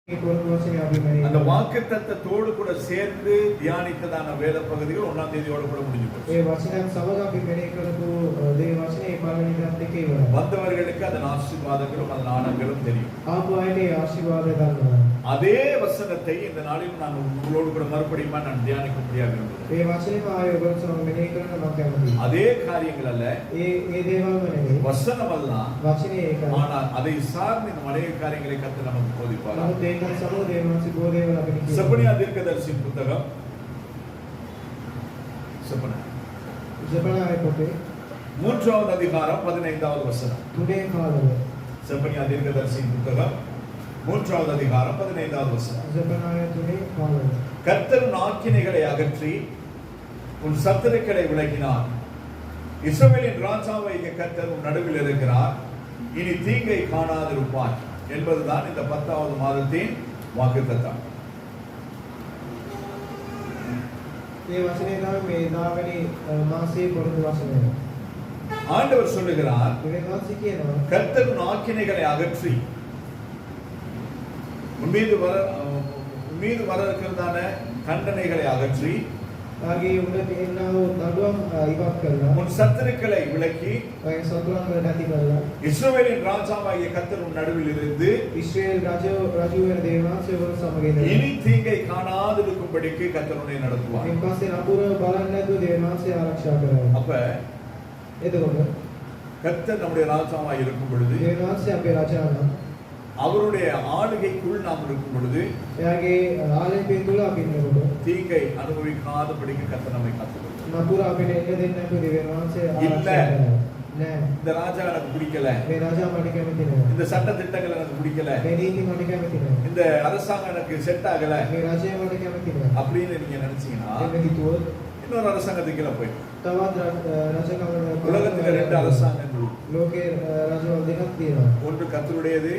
அந்த வாக்குத்தத்தத்தோடு கூட சேர்ந்து தியானித்ததான வேத பகுதிகள் 1ஆம் தேதியோட கூட முடிஞ்சு போச்சு. வந்தவர்களுக்கு அதன் ஆசீர்வாதங்களும் அதன் ஆனங்களும் தெரியும். அதே வசனத்தை இந்த நாளில் நான் உங்களோடு கூட மறுபடியும் நான் தியானிக்க முடியாது. அதே காரியங்கள் அல்ல, வசனம் அல்ல, ஆனால் அதை சார்ந்த இந்த மனித காரியங்களை கத்து நமக்கு போதிப்பார். செப்பனியா தீர்க்கதரிசியின் புத்தகம் மூன்றாவது அதிகாரம் 15வது வசனம். செப்பனியா தீர்க்கதரிசியின் புத்தகம் 3வது அதிகாரம் 15வது வசனம். கர்த்தர் உன் ஆக்கினைகளை அகற்றி உன் சத்துருக்களை விலக்கினார். இஸ்ரவேலின் ராஜாவாகிய கர்த்தர் உன் நடுவில் இருக்கிறார். இனி தீங்கை காணாதிருப்பார் என்பதுதான் இந்த 10வது மாதத்தின் வாக்குத்தத்தம். ஆண்டவர் சொல்லுகிறார், கர்த்தர் உன் ஆக்கினைகளை அகற்றி உன் மீது வர இருக்கிறதான கண்டனைகளை அகற்றி உன் சத்துருக்களை விலக்கி இஸ்ரவேலின் ராஜாவாகிய கர்த்தர் உன் நடுவில் இருந்து இனி தீங்கை காணாதிருக்கும்படிக்கு கர்த்தர் உன்னை நடத்துவார். அப்ப கர்த்தர் நம்முடைய ராஜாவாய் இருக்கும் பொழுது, அவருடைய ஆளுகைக்குள் நாம் இருக்கும் பொழுது தீங்கை அனுபவிக்காதபடிக்கு கர்த்தர் நம்மை காத்துக்கொள்வார். இந்த ராஜா எனக்கு பிடிக்கல, இந்த சட்ட திட்டங்கள் எனக்கு பிடிக்கல, இந்த அரசாங்கம் எனக்கு செட் ஆகல அப்படின்னு நீங்க நினைச்சீங்கன்னா இன்னொரு அரசாங்கத்துக்கு கீழே போய் உலகத்துல 2 அரசாங்கங்கள், ஒன்று கர்த்தருடையது,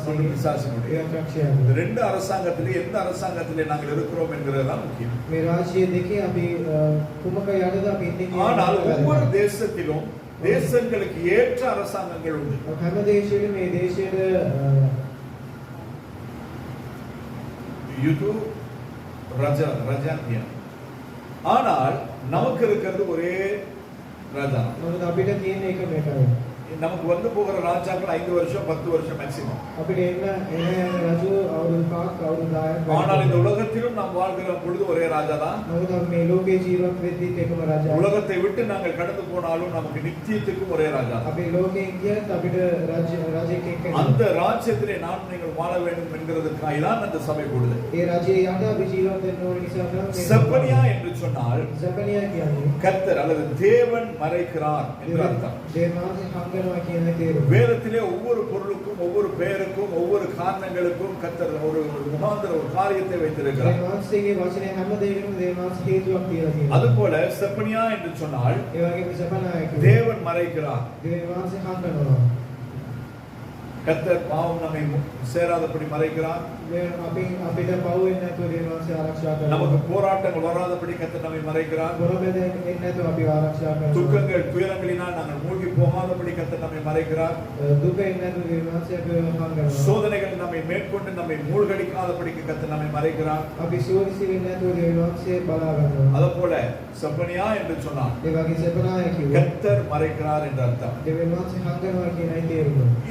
ஒன்று பிசாசினுடையது. இந்த 2 அரசாங்கத்திலே எந்த அரசாங்கத்திலே நாங்கள் இருக்கிறோம் என்கிறதுதான் முக்கியம். ஆனால் ஒவ்வொரு தேசத்திலும் தேசங்களுக்கு ஏற்ற அரசாங்கங்கள் உண்டு. ஆனால் நமக்கு இருக்கிறது ஒரே ராஜா. நமக்கு வந்து போகிற ராஜாக்கள் 5 வருஷம் 10 வருஷம் மேக்ஸிமம். ஆனால் இந்த உலகத்திலும் நாம் வாழ்கிற பொழுது ஒரே ராஜா தான். உலகத்தை விட்டு நாங்கள் கடந்து போனாலும் நமக்கு நித்தியத்துக்கும் ஒரே ராஜா. அந்த ராஜ்யத்திலே நான் நீங்கள் வாழ வேண்டும் என்கிறதுக்காக தான் அந்த சபை கூடுது. செப்பனியா என்று சொன்னால் கர்த்தர் அல்லது தேவன் மறைக்கிறார் என்று அர்த்தம். வேதத்திலே ஒவ்வொரு பொருளுக்கும், ஒவ்வொரு பெயருக்கும், ஒவ்வொரு காரணங்களுக்கும் கர்த்தர் ஒரு முகாந்திர ஒரு காரியத்தை வைத்திருக்கிறார். அதுபோல செப்பனியா என்று சொன்னால் தேவன் மறைக்கிறார். கர்த்தர் பாவம் நம்மை சேராதபடி மறைக்கிறார். நமக்கு போராட்டங்கள் வராதபடி கர்த்தர் நம்மை மறைக்கிறார். துக்கங்கள் துயரங்களினால் நாங்கள் மூழ்கி போகாதபடி கர்த்தர் நம்மை மறைக்கிறார். சோதனைகள் நம்மை மேற்கொண்டு நம்மை மூழ்கடிக்காதபடிக்கு கர்த்தர் நம்மை மறைக்கிறார். அதுபோல செப்பனியா என்று சொன்னார் கர்த்தர் மறைக்கிறார் என்று அர்த்தம்.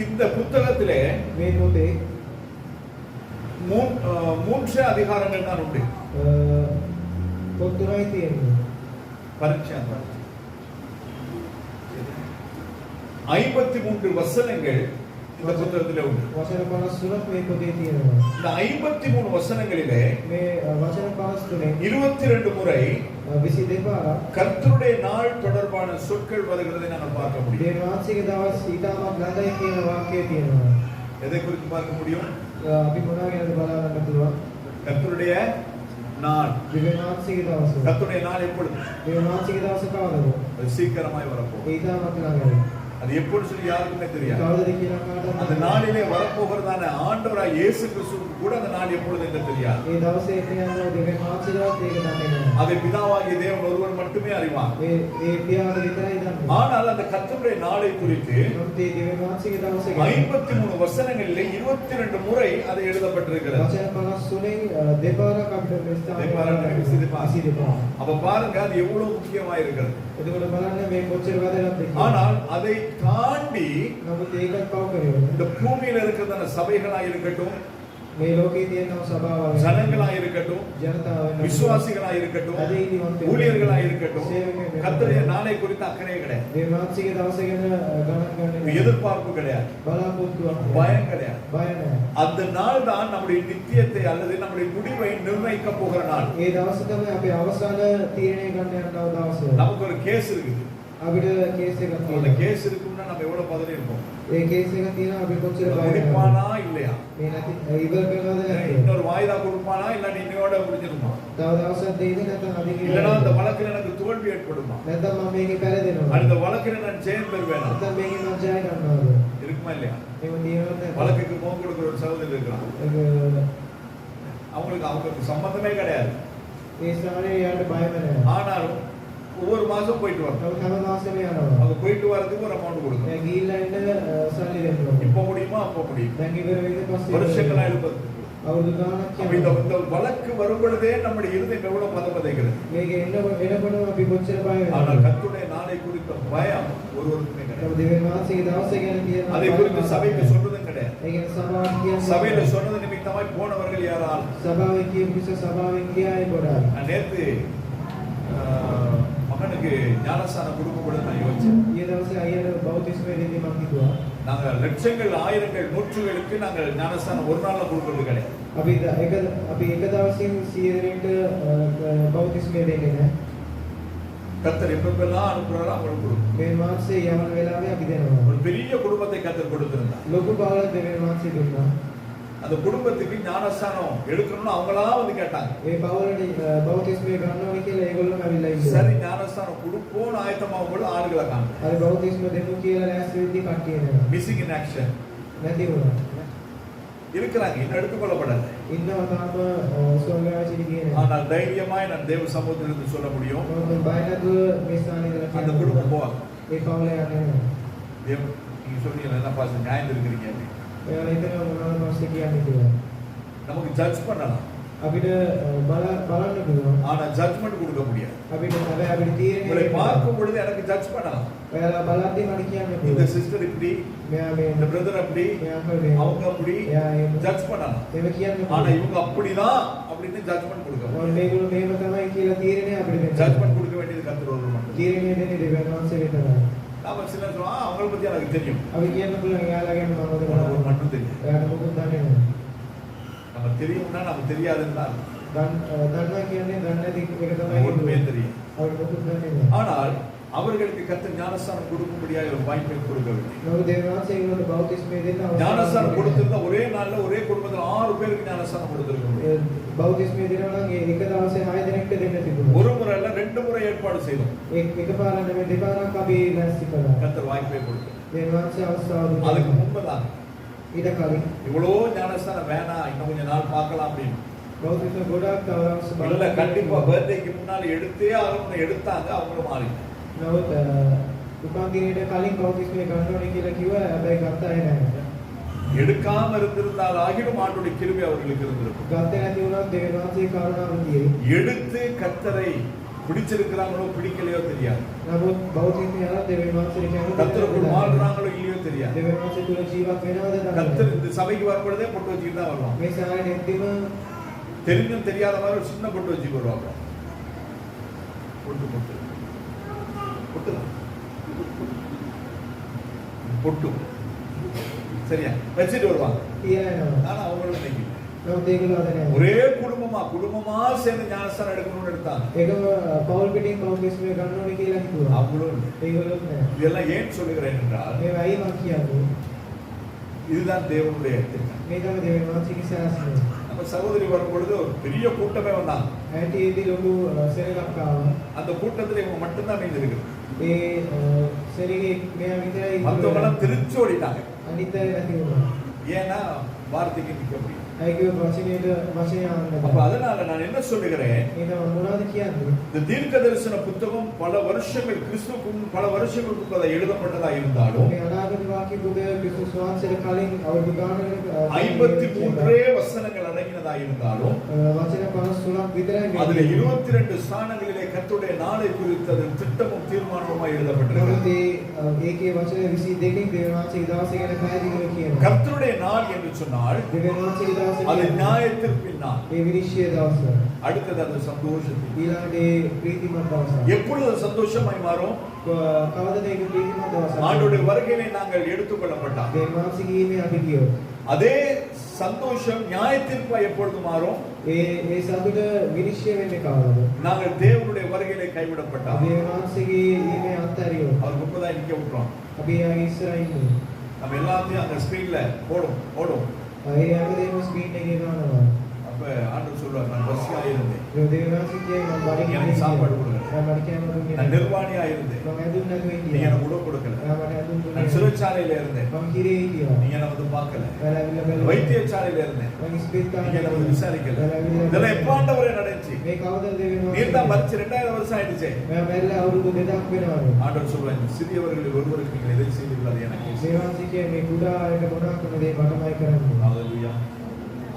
இந்த புத்தகத்திலே 3 அதிகாரங்கள் தான் உண்டு. பரீட்சை 53 வசனங்கள் இந்த புத்தகத்திலே உண்டு. இந்த 53 வசனங்களிலே 22 முறை கர்த்தருடைய நாள் தொடர்பான சொற்கள் வருகிறதை நாங்கள் பார்க்க முடியும். எதை குறித்து பார்க்க முடியும்? கர்த்தருடைய நாள். கர்த்தருடைய நாள் எப்பொழுது? சீக்கிரமாய் வரப்போகுது. அது எப்போன்னு சொல்லி யாருக்குமே தெரியாது. அந்த நாளிலே வரப்போகிறதான ஆண்டவராய் இயேசு கிறிஸ்துவுக்கு கூட அந்த நாள் எப்பொழுது என்று தெரியாது. அதை பிதாவாகிய தேவன் ஒருவர் மட்டுமே அறிவார். ஆனால் அந்த கர்த்தருடைய நாளை குறித்து 53 வசனங்களிலே 22 முறை அது எழுதப்பட்டிருக்கிறது. அப்ப பாருங்க அது எவ்வளவு முக்கியமா இருக்கிறது. ஆனால் அதை தாண்டி இந்த பூமியில இருக்கிறதான சபைகளாக இருக்கட்டும், ஜனங்களாக இருக்கட்டும், விசுவாசிகளாக இருக்கட்டும், ஊழியர்களாக இருக்கட்டும், கர்த்தருடைய நாளை குறித்து அக்கறை கிடையாது, எதிர்பார்ப்பு கிடையாது, பயம் கிடையாது. அந்த நாள் தான் நம்முடைய நித்தியத்தை அல்லது நம்முடைய முடிவை நிர்ணயிக்க போகிற நாள். நமக்கு ஒரு கேஸ் இருக்குது. அந்த கேஸ் இருக்குன்னா நம்ம எவ்வளவு பதறி இருப்போம். முடிப்பானா இல்லையா, இன்னொரு வாய்தா கொடுப்பானா இல்ல இன்னையோட முடிஞ்சிருமா, இல்லைன்னா அந்த வழக்கில் எனக்கு தோல்வி ஏற்படுமா, அந்த வழக்கில் நான் ஜெயம் பெறுவேனா, இருக்குமா இல்லையா? வழக்குக்கு போக கொடுக்கிற ஒரு சகோதரர் இருக்கிறான். அவங்களுக்கு சம்பந்தமே கிடையாது. ஆனாலும் ஒவ்வொரு மாசம் போயிட்டு வரும். அவங்க போயிட்டு வரதுக்கு ஒரு அமௌண்ட் கொடுக்கணும். இப்ப முடியுமா அப்ப முடியும். வருஷங்களா இருப்பது. இந்த வழக்கு வரும் பொழுதே நம்முடைய இருதயம் எவ்வளவு பதப்பதைகிறது. ஆனால் கர்த்தருடைய நாளை குறித்த பயம் ஒருவருக்குமே கிடையாது. அதை குறித்து சபைக்கு சொல்றதும் கிடையாது. சபையில சொன்னது நிமித்தமாய் போனவர்கள் யாரால்? நேற்று மகனுக்கு ஞானஸ்தானம் கொடுக்கும்போது நான் யோசிச்சேன். நாங்க லட்சங்கள், ஆயிரங்கள், நூற்றுகளுக்கு நாங்கள் ஞானஸ்தானம் ஒரு நாள்ல கொடுக்கிறது கிடையாது. கர்த்தர் எப்பெல்லாம் அனுப்புறாரோ அவங்களுக்கு கொடுக்கும். ஒரு பெரிய குடும்பத்தை கர்த்தர் கொடுத்திருந்தார். அந்த குடும்பத்துக்கு ஞானஸ்தானம் எடுக்கணும்னு அவங்களா வந்து கேட்டாங்க. சரி ஞானஸ்தானம் கொடுப்போம் ஆயத்தமாகும் போது ஆளுகளை காணும். மிஸ்ஸிங் இன் ஆக்ஷன் இருக்கிறாங்க, இன்னும் எடுத்துக்கொள்ளப்படாது. ஆனால் தைரியமாய் நான் தேவ சமூகத்திலிருந்து சொல்ல முடியும், அந்த குடும்பம் போவாங்க. நீங்க சொல்றீங்க என்ன பாச நியாயம் இருக்கிறீங்க. நமக்கு ஜட்ஜ் பண்ணலாம், ஆனா ஜட்ஜ்மெண்ட் கொடுக்க முடியாது. உங்களை பார்க்கும் பொழுது எனக்கு ஜட்ஜ் பண்ணலாம். இந்த சிஸ்டர் இப்படி, இந்த பிரதர் அப்படி, அவங்க அப்படி ஜட்ஜ் பண்ணலாம். ஆனா இவங்க அப்படிதான் அப்படின்னு ஜட்ஜ்மெண்ட் கொடுக்க ஜட்ஜ்மெண்ட் கொடுக்க வேண்டியது கர்த்தர் ஒருவர் மட்டும். நாம சிலர் சொல்லுவாங்க அவங்களை பத்தி எனக்கு தெரியும், மட்டும் தெரியும். நம்ம தெரியும்னா நமக்கு தெரியாதுன்னா ஒன்றுமே தெரியும். ஆனால் அவர்களுக்கு கர்த்தர் ஞானஸ்தானம் கொடுக்கும்படியாக ஒரு வாய்ப்பை கொடுக்கவில்லை. ஞானஸ்தானம் கொடுத்திருந்தா ஒரே நாள்ல ஒரே குடும்பத்தில் 6 பேருக்கு ஞானஸ்தானம் கொடுத்திருக்கோம். ஒரு முறை அல்ல 2 முறை ஏற்பாடு செய்தோம். கர்த்தர் வாய்ப்பை கொடுத்தார். அதுக்கு முன்பதான் இவ்வளோ ஞானஸ்தானம் வேணாம், இன்னும் கொஞ்ச நாள் பார்க்கலாம் அப்படின்னு இல்ல, கண்டிப்பா பர்த்டேக்கு முன்னால எடுத்தே ஆகணும் எடுத்தாங்க. அவங்களும் மாறி எடுக்காம இருந்திருந்தால் ஆகிடும் ஆண்டுடைய கிருபை அவர்களுக்கு இருந்திருக்கும். எடுத்து கர்த்தரை பிடிச்சிருக்கிறாங்களோ பிடிக்கலையோ தெரியாது, கர்த்தருக்குள் வாழ்றாங்களோ இல்லையோ தெரியாது. கர்த்தர் இந்த சபைக்கு வரும்பொழுதே பொட்டு வச்சுக்கிட்டு தான் வருவாங்க. தெரிஞ்சும் தெரியாத மாதிரி ஒரு சின்ன பொட்டு வச்சுட்டு வருவாங்க. பொட்டு பொட்டு பொட்டு பொட்டு சரியா வச்சுட்டு வருவாங்க. ஆனா அவங்களும் ஒரே குடும்பமா சேர்ந்து ஞானஸ்தானம் எடுக்கணும்னு எடுத்தாங்க. இதெல்லாம் ஏன் சொல்லுகிறேன் என்றால் இதுதான் தேவனுடைய திட்டம். நம்ம சகோதரி வரும்பொழுது ஒரு பெரிய கூட்டமே வந்தாங்க. ඇටේදී ලොකු සෙනගක් ආවා. அந்த கூட்டத்துல இவங்க மட்டும்தான் மீந்திருக்கு. ඒ සෙනගේ මෙයා විතරයි. மத்தவங்கலாம் திருச்சி ஓடிட்டாங்க. අනිත් අය නැති වුණා. ஏன்னா வார்த்தைக்கு நிக்க முடியும். ஐயோ வசனேட வசனம். அப்ப அதனால நான் என்ன சொல்லுகிறேன், இத முன்னாடி கியாந்து இந்த தீர்க்கதரிசன புத்தகம் பல வருஷங்கள் கிறிஸ்துவுக்கு பல வருஷங்களுக்கு முன்பு எழுதப்பட்டதா இருந்தாலும் මේ අනාගත වාක්‍ය බුද ක්‍රිස්තුස් වහන්සේට කලින් අවුරුදු ගානකට 53 வசனங்கள் அடங்கினதா இருந்தாலும் වචන 53ක් විතරයි அதுல 22 ஸ்தானங்களிலே கர்த்தருடைய நாளை குறித்து அது திட்டமும் தீர்மானமுமா எழுதப்பட்டிருக்கிறது. ඒකේ වචන 22කින් දේවාචික දවසේ ගැන පැහැදිලිව කියනවා. கர்த்தருடைய நாள் என்று சொன்னால் දේවාචික அது நியாயத்திற்பின் நாள். ඒ විනිශ්චය දවස. அடுத்தது அது சந்தோஷத்தின். ඊළඟට ප්‍රීතිමත් දවස. எப்பொழுது சந்தோஷமாய் மாறும்? කවදද ඒක ප්‍රීතිමත් දවස? ஆண்டவருடைய வருகையிலே நாங்கள் எடுத்துக்கொள்ளப்பட்டால். දේවාචික ඊමේ අපි කියෝ. அதே சந்தோஷம் நியாயத்திற்கு எப்பொழுது மாறும்? ඒ සතුට විනිශ්චය වෙන්නේ කවදද? நாங்கள் தேவனுடைய வருகையிலே கைவிடப்பட்டால். දේවාචිකේ ඊමේ අත්හැරියෝ. அவர் முன்பதா நிக்க விட்டுறோம். අපි යාගේ ඉස්සරහින් ඉන්නේ. நம்ம எல்லாத்தையும் அந்த ஸ்கிரீன்ல ஓடும். ඒ හැමදේම ස්ක්‍රීන් එකේ දානවා. அப்ப ஆண்டவர் சொல்றார், நான் பசியா இருந்தேன். දේවාචිකේ මම බඩගින්න எனக்கு சாப்பாடு கொடுங்க. මට කෑම දුන්නේ. நான் நிர்வாணியா இருந்தேன். මම ඇදුන්නේ නැතුව நீங்க ඉන්නේ. எனக்கு உணவு கொடுக்கல. මට ඇදුන්නේ நான் නැහැ. சிறைச்சாலையில இருந்தேன். මම කිරේ හිටියා. நீங்க என்ன வந்து பார்க்கல. වැරවිලා බැලුවා. வைத்தியசாலையில இருந்தேன். මම ඉස්පිරිතාලේ நீங்க என்ன வந்து விசாரிக்கல. වැරවිලා இதெல்லாம் எப்ப ஆண்டவரே நடந்துச்சு? මේ කවදද දෙවෙනවා? நீர் தான் மரிச்சு 2000 வருஷம் ஆயிடுச்சு. මම මැරිලා අවුරුදු 2ක් වෙනවා. ஆண்டவர் சொல்றார், சிறியவர்களில் ஒருவருக்கு நீங்கள் எதை செய்தீர்கள் அது எனக்கு. දේවාචිකේ මේ කුඩා අයට මොනවා කරන දේ මටමයි කරන්නේ. ஹalleluya.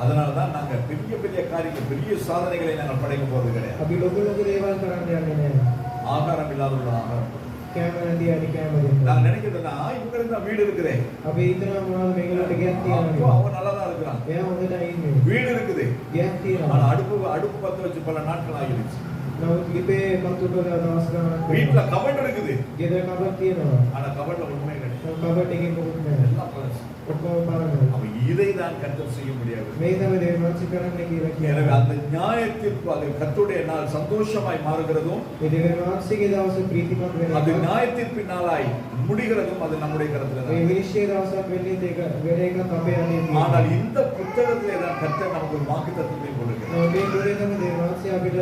அதனால தான் நாங்க பெரிய பெரிய காரியங்கள் பெரிய சாதனைகளை நாங்கள் படைக்க போறது கிடையாது. අපි ලොකු ලොකු දේවල් කරන්න යන්නේ නැහැ. ஆகாரம் இல்லாதவர்கள் ஆகாரம். කෑම නැති අය කෑම දෙන්න. நான் நினைக்கிறேன்னா இவங்களுக்கு தான் வீடு இருக்குதே. අපි හිතනවා මොනවද මේගොල්ලන්ට ගයක් அப்போ තියෙනවා. அவன் நல்லா தான் இருக்கிறான். එයා හොඳටයි ඉන්නේ. வீடு இருக்குது. ගයක් තියෙනවා. ஆனா அடுப்பு பத்த வச்சு பல நாட்கள் ஆகிடுச்சு. නමුත් ලිපේ පත්තු කරලා දවස් ගානක් வீட்ல கபட் இருக்குது. ගෙදර කබඩ් තියෙනවා. ஆனா கபட்ல ஒண்ணுமே கிடையாது. කබඩ් එකේ මොකුත් නැහැ. எல்லாம் பழசு. ඔක්කොම පරණයි. அப்ப இதை தான் கர்த்தர் செய்ய முடியாது. මේ තමයි දේවාචි කරන්න කියලා எனவே කියනවා. அந்த நியாயத்திற்கு அது கர்த்தருடைய நாள் சந்தோஷமாய் மாறுகிறதும் මේ දේවාචිගේ දවස ප්‍රීතිමත් அது වෙනවා. நியாயத்திற்கு நாளாய் முடிகிறதும் அது நம்முடைய கரத்துல මේ தான். විනිශ්චය දවසක් වෙන්නේ ඒක වෙන එකක් අපේ අනේ තියෙනවා. ஆனால் இந்த புத்தகத்திலே தான் கர்த்தர் நமக்கு ஒரு வாக்குத்தத்தத்தை கொடுக்கிறார். මේ ගුණේ තමයි දේවාචි අපිට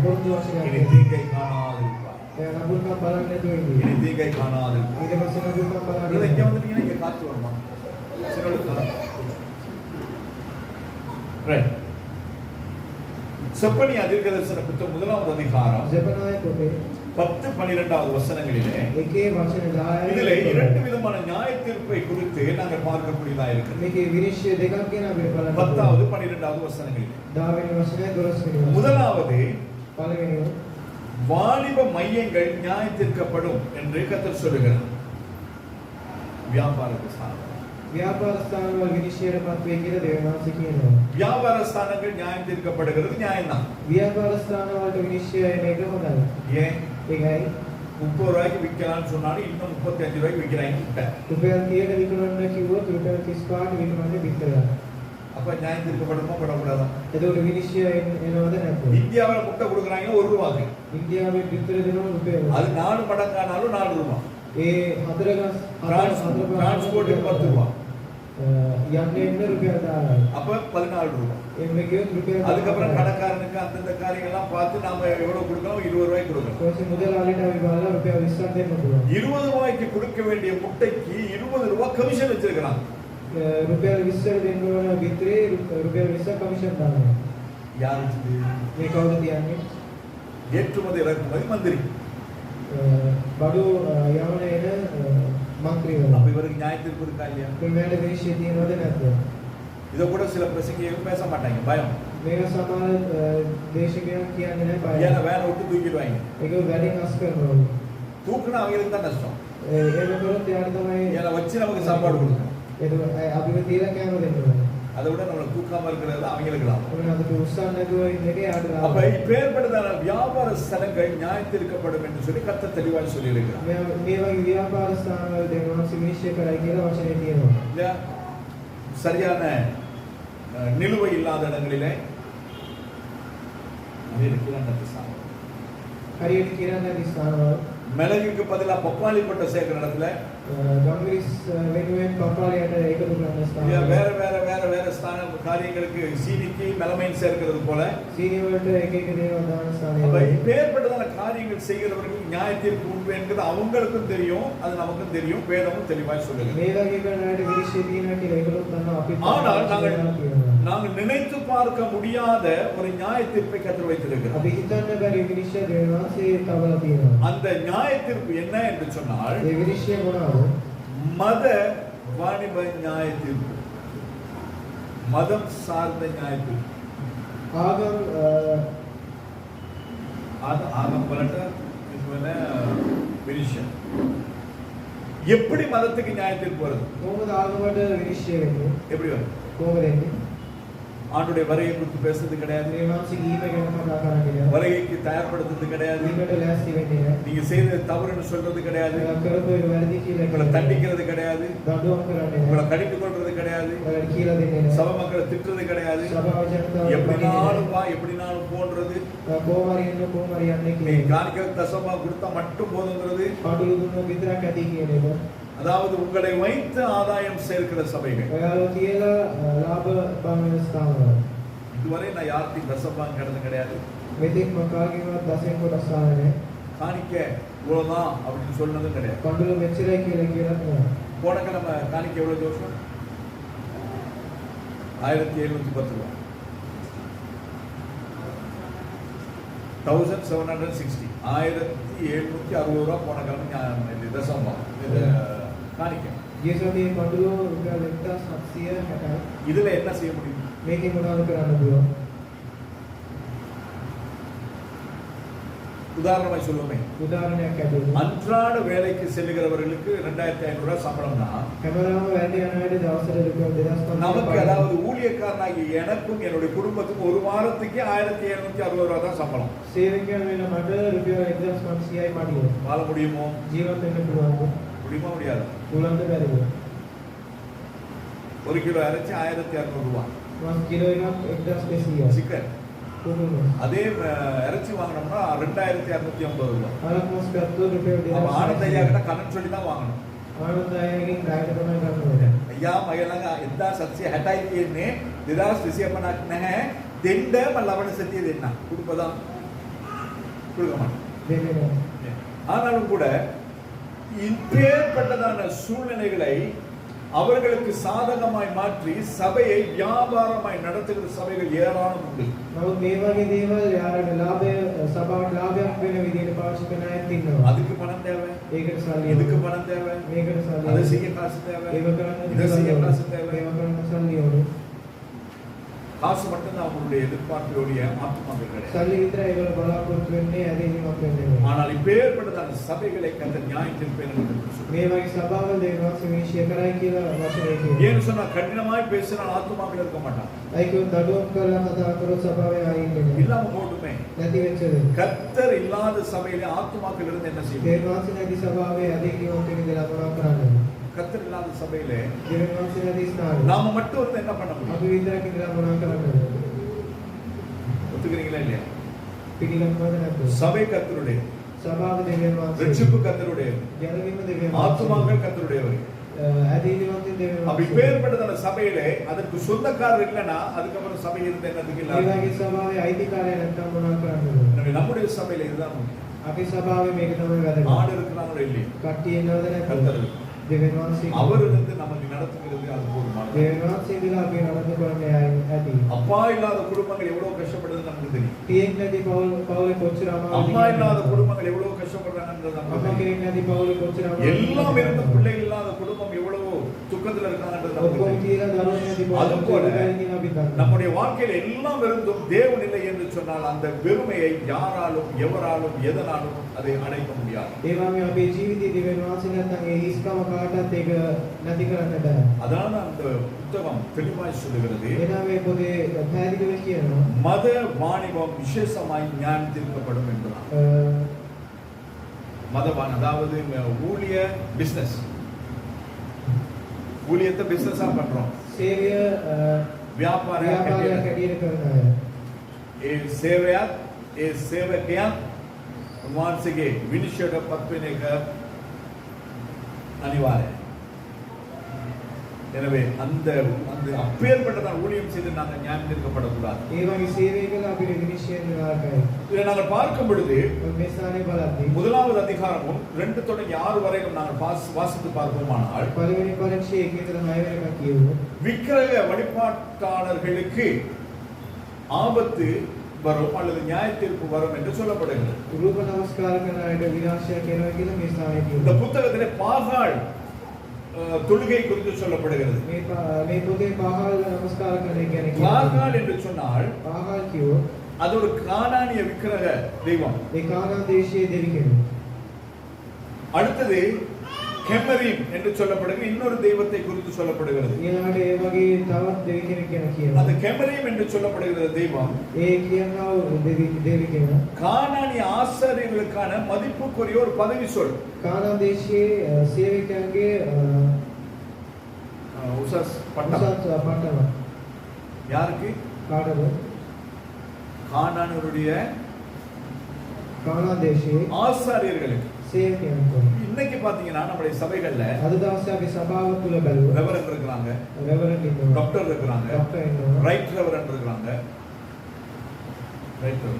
පොරොන්දු වශයෙන් இனி தீங்கை காணாதிருப்பார். එයා නබුල්කම් බලන්න නැතුව ඉන්නේ. இனி தீங்கை காணாதிருப்பார். ඊට පස්සේ නබුල්කම් බලන්න. இதுல இங்க வந்துட்டீங்கன்னா இங்க காத்து வருமா? ரைட். செப்பனியா தீர்க்கதரிசன புத்தகம் 1வது அதிகாரம் ஜெபனாய පොතේ 10-12வது வசனங்களிலே එකේ වචන 10 இதிலே இரண்டு விதமான நியாய தீர்ப்பை குறித்து நாங்கள் பார்க்கக்கூடியதா இருக்கிறது. මේකේ විනිශ්චය දෙකක් ගැන අපි බලන්න. 10வது 12வது வசனங்களிலே 10 වෙනි වචනේ 12 වෙනි. முதலாவது පළවෙනිව வாலிப மையங்கள் நியாய தீர்க்கப்படும் என்று கர்த்தர் சொல்லுகிறார். வியாபார ஸ்தானம். ව්‍යාපාර ස්ථානවල විනිශ්චයටපත් වේ කියලා දේවනාංශ කියනවා. வியாபார ஸ்தானங்கள் நியாயம் தீர்க்கப்படுகிறது நியாயம்தான். ව්‍යාපාර ස්ථානවලට විනිශ්චය එන එක හොඳයි. ஏன்? ඒකයි 30 ரூபாய்க்கு விற்கலாம்னு சொன்னாலும் இன்னும் 35 ரூபாய்க்கு விற்கிறாங்க கிட்ட. රුපියල් 30ට විකුණන්න කිව්වොත් රුපියල් 35ට විකුණන්නේ පිටරලා. அப்ப நியாயம் தீர்க்கப்படுமா படக்கூடாதா? එතකොට විනිශ්චය එනවද නැද්ද? இந்தியாவுல முட்டை கொடுக்குறாங்க 1 ரூபாய்க்கு. ඉන්දියාවේ විතර දෙනවා රුපියල්. அது 4 மடங்கானாலும் 4 ரூபாய். ඒ හතර ගස් டிரான்ஸ்போர்ட்டுக்கு 10 ரூபாய். යන්නේ එන්න රුපියල් 10යි. அப்ப 14 ரூபாய். එන්න ගියොත් රුපියල් 10. அதுக்கப்புறம் கடைக்காரனுக்கு அந்தந்த காரியங்கள் எல்லாம் பார்த்து நாம எவ்வளவு கொடுக்கணும்? 20 ரூபாய்க்கு கொடுக்கணும். ඊපස්සේ මුදලාලිට අපි බලලා රුපියල් 20ක් දෙන්න පුළුවන්. 20 ரூபாய்க்கு கொடுக்க வேண்டிய முட்டைக்கு 20 ரூபாய் கமிஷன் வச்சிருக்காங்க. රුපියල් 20ට දෙන්න ඕන විතරේ රුපියல் 20ක් කමිෂන් දානවා. யாருக்கு? මේ කවුද තියන්නේ? ஏற்றுமதி இறக்குமதி மந்திரி. බඩු යවන එන මන්ත්‍රීවරු. அப்ப இவருக்கு நியாய தீர்ப்பு இருக்கா இல்லையா? මේකට විනිශ්චය තියෙනවද නැද්ද? இத கூட சில பிரசங்கிகள் பேச மாட்டாங்க, பயம். මේක සමහර දේශකයන් කියන්නේ නැහැ බය. ஏன்னா வேலை விட்டு தூக்கிடுவாங்க. ඒක වැඩින් අස් කරනවා. தூக்குனா அவங்களுக்கு தான் நஷ்டம். ඒක කරොත් යාට තමයි ஏன்னா வச்சு நமக்கு சாப்பாடு கொடுக்கணும். ඒක අපිව තියලා කෑම දෙන්න ඕනේ. அதை விட நம்மளை தூக்காம இருக்கிறது அவங்களுக்கு லாபம். අපිට අද උස්සන්න නැතුව ඉන්න එක යාට ලාභයි. அப்ப இப்பேற்பட்டதான வியாபார ஸ்தலங்கள் நியாய தீர்க்கப்படும் என்று சொல்லி கர்த்தர் தெளிவாக சொல்லி இருக்கிறார். මේ වගේ ව්‍යාපාර ස්ථානවල දෙනවා විනිශ්චය කරයි කියලා වචනේ තියෙනවා. இல்லையா? சரியான நிலுவை இல்லாத இடங்களிலே அது இருக்கிற அந்த ஸ்தானம். හරියට කියන්න නැති ස්ථානවල மிளகுக்கு பதிலா பப்பாளி கொட்டை சேர்க்கிற இடத்துல ගම්විස් වෙනුවෙන් පපාලියට එකතු කරන ස්ථාන வேற வேற வேற வேற ஸ்தான காரியங்களுக்கு சீனிக்கு மெலமைன் சேர்க்கிறது போல සීනි වලට එක එක දේවල් දාන அப்ப ස්ථානය இப்பேற்பட்டதான காரியங்கள் செய்கிறவர்கள் நியாயத்திற்கு உண்டு என்பது அவங்களுக்கும் தெரியும் அது நமக்கும் தெரியும் வேதமும் தெளிவாய் சொல்லுகிறது මේ වගේ කරනාට විනිශ්චය තියෙනවා කියලා ඒගොල්ලෝ දන්නවා අපිත් ஆனால் நாங்கள் කියනවා நாங்கள் நினைத்து பார்க்க முடியாத ஒரு நியாய தீர்ப்பை கற்று வைத்திருக்கிறோம் අපි හිතන්න බැරි විනිශ්චය දෙනවා තවලා තියෙනවා அந்த நியாய தீர்ப்பு என்ன என்று சொன்னால் ඒ විනිශ්චය මොනවාද மத வாணிப நியாய தீர்ப்பு மதம் சார்ந்த நியாய தீர்ப்பு ආගම් ஆகம் வளட்ட இதுவன வினிஷன் எப்படி மதத்துக்கு நியாய தீர்ப்பு வருது කොහොමද ආගමට විනිශ්චය වෙන්නේ எப்படி வருது කොහොමද එන්නේ ஆண்டுடைய வருகை குறித்து பேசுறது கிடையாது මේ මාසික ඊප ගැන කතා කරන්නේ வருகைக்கு தயார்படுத்துறது கிடையாது ඊකට ලෑස්ති වෙන්නේ නැහැ நீங்க செய்த தவறுன்னு சொல்றது கிடையாது කරපු එක වැරදි කියලා உங்களை தண்டிக்கிறது கிடையாது දඬුවම් කරන්නේ உங்களை නැහැ கடிந்து கொள்றது கிடையாது ඔයාලට කියලා දෙන්නේ නැහැ சபை மக்களை திட்டுறது கிடையாது සභාව ජනතාව எப்படினாலும் வா எப்படினாலும் போன்றது කොහොමරි යන්නේ நீ කියලා காணிக்க தசமா கொடுத்தா மட்டும் போதுங்கிறது පාඩුළු දුන්නොත් විතරක් ඇති කියන එක அதாவது உங்களை வைத்து ஆதாயம் சேர்க்கிற சபைகள் ඔයාලා කියලා ලාභ පාන ස්ථානවල இதுவரை நான் யார்த்தையும் தசமா கிடந்து கிடையாது මෙතෙක් මකාගේවත් දසෙන් කොටස් ආන්නේ காணிக்க இவ்வளவுதான் அப்படின்னு சொன்னதும் கிடையாது පාඩුළු මෙච්චරයි කියලා නෑ போன கிழமை காணிக்க எவ்வளவு தோஷம் 1710 ரூபாய் 1760 1760 ரூபாய் போன கிழமை இது தசமா இது காணிக்க ගිය සතියේ පාඩුළු රුපියල් 1760 இதுல என்ன செய்ய முடியும் මේකේ මොනවද කරන්න පුළුවන් உதாரணமாய் சொல்லுவோமே උදාහරණයක් ඇතුළු அன்றாட வேலைக்கு செல்லுகிறவர்களுக்கு 2500 ரூபாய் சம்பளம்னா කැමරාව වැඩි යන වැඩි දවසට රුපියල් 2500 நமக்கு அதாவது ஊழியக்காரனாகிய எனக்கும் என்னுடைய குடும்பத்துக்கும் ஒரு வாரத்துக்கு 1760 ரூபாய் தான் சம்பளம் සේවකයන් වෙන මට රුපියල් 1500යි මඩිය வாழ முடியுமோ ජීවත් වෙන්න පුළුවන්ද முடியுமா முடியாது පුළුවන්ද බැරිද ஒரு கிலோ இறைச்சி 1600 ரூபாய் මස් කිලෝ එකක් 1200යි சிக்கன் කොහොමද அதே இறைச்சி வாங்கினோம்னா 2250 ரூபாய் අරක් මස් ගත්තොත් රුපියල් அப்ப 2000 ஆனந்த ஐயா கிட்ட கடன் சொல்லி தான் வாங்கணும் ආනන්දයගෙන් ණයට තමයි ගන්න ඕනේ ஐயா මගලඟ 1760යි කියන්නේ 2250ක් නැහැ දෙන්න මම ලබන සතිය දෙන්න கொடுப்பதா கொடுக்க மாட்டேன் දෙන්නේ නැහැ ஆனாலும் கூட இப்பேற்பட்டதான சூழ்நிலைகளை அவர்களுக்கு சாதகமாய் மாற்றி சபையை வியாபாரமாய் நடத்துகிற சபைகள் ஏராளம் உண்டு නමුත් මේ වගේ දේවල් යාරට ලාභය සභාවට ලාභයක් වෙන විදිහට පාවිච්චි කරන අයත් ඉන්නවා அதுக்கு பணம் தேவை ඒකට සල්ලි இதுக்கு பணம் தேவை මේකට සල්ලි அதை செய்ய காசு தேவை ඒව කරන්න இதை செய்ய காசு தேவை ඒව කරන්න සල්ලි ඕනේ காசு மட்டும்தான் அவங்களுடைய எதிர்பார்ப்போடைய ஆத்மாக்கள் கிடையாது සල්ලි විතරයි ඒගොල්ලෝ බලාපොරොත්තු වෙන්නේ ඇදහිීමක් වෙන්නේ ஆனால் இப்பேற்பட்டதான சபைகளை கண்ட நியாயத்தின் பேரில் මේ වගේ සභාවල් දෙවියන්සේ විනිශ්චය කරයි කියලා වචනේ කියනවා ஏன்னு சொன்னா கடினமாய் பேசினால் ஆத்மாக்கள் இருக்க மாட்டான் ඒකෝ දඩුවම් කරලා කතා කරොත් සභාවේ ආයෙන්නේ இல்லாம போட்டுமே නැති වෙච්චද கர்த்தர் இல்லாத சபையிலே ஆத்மாக்கள் இருந்து என்ன செய்யும் දෙවියන්සේ නැති සභාවේ ඇදහිීමක් වෙන දේ ලබනවා කරන්නේ கர்த்தர் இல்லாத சபையிலே දෙවියන්සේ නැති ස්ථාන நாம மட்டும் வந்து என்ன பண்ண முடியும் අපි විතරක් ඉඳලා මොනවා කරන්නද ஒத்துக்கிறீங்களா இல்லையா පිළිගන්නවද නැද්ද சபை கர்த்தருடைய සභාව දෙවියන් වහන්සේ ரட்சிப்பு கர்த்தருடைய ජනවීම දෙවියන් ஆத்மாக்கள் கர்த்தருடையவர் ඇදහිීමක් දෙවියන් அப்ப இப்பேற்பட்டதான சபையிலே அதற்கு சொந்தக்காரர் இல்லைன்னா அதுக்கப்புறம் சபை இருந்து என்னதுக்கு ඒ இல்லாம වගේ සභාවේ අයිතිකාරය නැත්තම් මොනවා කරන්නද எனவே நம்முடைய சபையில இதுதான் முக்கியம். අපි සභාවේ මේක තමයි වැදගත් ஆடு இருக்கிறாங்களோ இல்லையோ කට්ටිය ඉන්නවද නැද්ද கர்த்தர் දෙවියන් වහන්සේ அவர் இருந்து நமக்கு நடத்துகிறது அது போதுமானது දෙවියන් වහන්සේ ඉඳලා අපි නඩත්තු කරන්නේ ඇති அப்பா இல்லாத குடும்பங்கள் எவ்வளவு கஷ்டப்படுதுன்னு நமக்கு தெரியும் පියෙක් නැති පවුලේ කොච්චර අමාරුද அம்மா இல்லாத குடும்பங்கள் எவ்வளவு கஷ்டப்படுறாங்கன்றது நமக்கு අම්මා தெரியும் කෙනෙක් නැති පවුලේ කොච්චර අමාරුද எல்லாம் இருந்த பிள்ளை இல்லாத குடும்பம் எவ்வளவு துக்கத்துல இருக்காங்கன்றது நமக்கு ඔක්කොම தெரியும் කියලා දරුවෝ නැති அது போல පවුලේ අපි දන්නවා நம்முடைய வாழ்க்கையில எல்லாம் இருந்தும் தேவன் இல்லை என்று சொன்னால் அந்த வெறுமையை யாராலும் எவராலும் எதனாலும் அதை அடைக்க முடியாது ඒ වගේ අපේ ජීවිතයේ දෙවියන් වහන්සේ නැත්නම් ඒ හිස්කම කාටවත් ඒක නැති කරන්න බෑ அதான அந்த புத்தகம் தெளிவாய் சொல்லுகிறது එනවා මේ පොතේ පැහැදිලිව කියනවා மத வாணிபம் விசேஷமாய் ஞானம் தீர்க்கப்படும் என்பதால் மதவான் அதாவது ஊழிய பிசினஸ் ஊழியத்தை பிசினஸா பண்றோம் සේවය வியாபாரம் ව්‍යාපාරයක් හැටියට කරන අය ඒ சேவையா ඒ சேவகையா උන්වහන්සේගේ විනිශ්චයට පත් වෙන එක අනිවාර්යයි. எனவே அந்த அந்த அப்பேற்பட்டதான் ஊழியம் செய்து நாங்கள் ஞானம் நிற்கப்படக்கூடாது. ඒ වගේ සේවයකලා අපිට විනිශ්චය නිරාකයි. இதை நாங்கள் பார்க்கும் பொழுது මේ ස්ථානේ බලද්දී முதலாவது அதிகாரமும் 2 தொடங்கி 6 வரைக்கும் நாங்கள் வாசித்து பார்ப்போமானால் පළවෙනි පරීක්ෂයේ 1 ඉඳලා 6 වෙනකම් කියවුවොත් விக்கிரக வழிபாட்டாளர்களுக்கு ஆபத்து வரும் அல்லது நியாய தீர்ப்பு வரும் என்று சொல்லப்படுகிறது. රූප නමස්කාර කරන අයට විනාශයක් වෙනවා කියලා මේ ස්ථානේ இந்த කියනවා. புத்தகத்திலே பாகால் தொழுகை குறித்து சொல்லப்படுகிறது. මේ පොතේ පාහල් නමස්කාර කරන එක ගැන කියනවා. பாகால் என்று சொன்னால் පාහල් කියවොත් அது ஒரு கானானிய விக்கிரக தெய்வம். ඒ කානාන් දේශයේ දෙවි කෙනෙක්. அடுத்தது கெமரீம் என்று சொல்லப்படுகிற இன்னொரு தெய்வத்தை குறித்து சொல்லப்படுகிறது. ඊළඟට ඒ වගේ තවත් දෙවි කෙනෙක් ගැන කියනවා. அந்த கெமரீம் என்று சொல்லப்படுகிற தெய்வம் ඒ කියනවා දෙවි කෙනා கானானிய ஆசாரியர்களுக்கான மதிப்புக்குரிய ஒரு பதவி சொல். කානාන් දේශයේ සේවකයන්ගේ உசஸ் பட்டம். පට්ටම யாருக்கு? කාටද? கானானியருடைய කානාන් දේශයේ ஆசாரியர்களுக்கு. සේවකයන්ට இன்னைக்கு பாத்தீங்கன்னா நம்முடைய சபைகள்ல අද දවසේ අපි සභාව තුල බැලුවා ரெவரண்ட் இருக்காங்க, රෙවරන්ඩ් ඉන්නවා, டாக்டர் இருக்காங்க, ડોක්ටර් ඉන්නවා, ரைட் ரெவரண்ட் இருக்காங்க,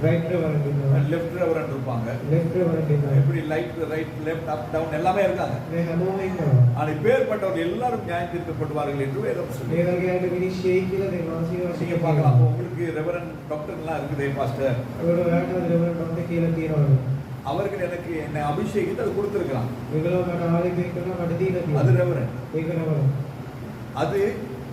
ரைட் ரெவரன்ட் ඉන්නවා, லெஃப்ட் ரெவரண்ட் இருப்பாங்க, லெஃப்ட் ரெவரன்ட் ඉන්නවා. இப்படி ரைட் லெஃப்ட் அப் டவுன் எல்லாமே இருக்காங்க. මේ හැමෝම ඉන්නවා. ஆனா பேர்பட்டவர் எல்லாரும் நியாயம் தீர்க்கப்படுவார்கள் என்று வேதம் මේ சொல்லுது. වගේ අයට විනිශ්චයයි කියලා දෙනවා நீங்க பார்க்கலாம், அப்போ உங்களுக்கு ரெவரண்ட் டாக்டர் எல்லாம் இருக்குதே பாஸ்டர், ඒකට ඔයාලට රෙවරන්ඩ් ડોක්ටර් කියලා තියෙනවා. அவர்கள் எனக்கு என்னை அபிஷேகித்து அது கொடுத்திருக்கிறாங்க. ඒගොල්ලෝ මට ආලේපනය කරලා මට දීලා அது තියෙනවා. ரெவரண்ட். ඒක රෙවරන්ඩ්. அது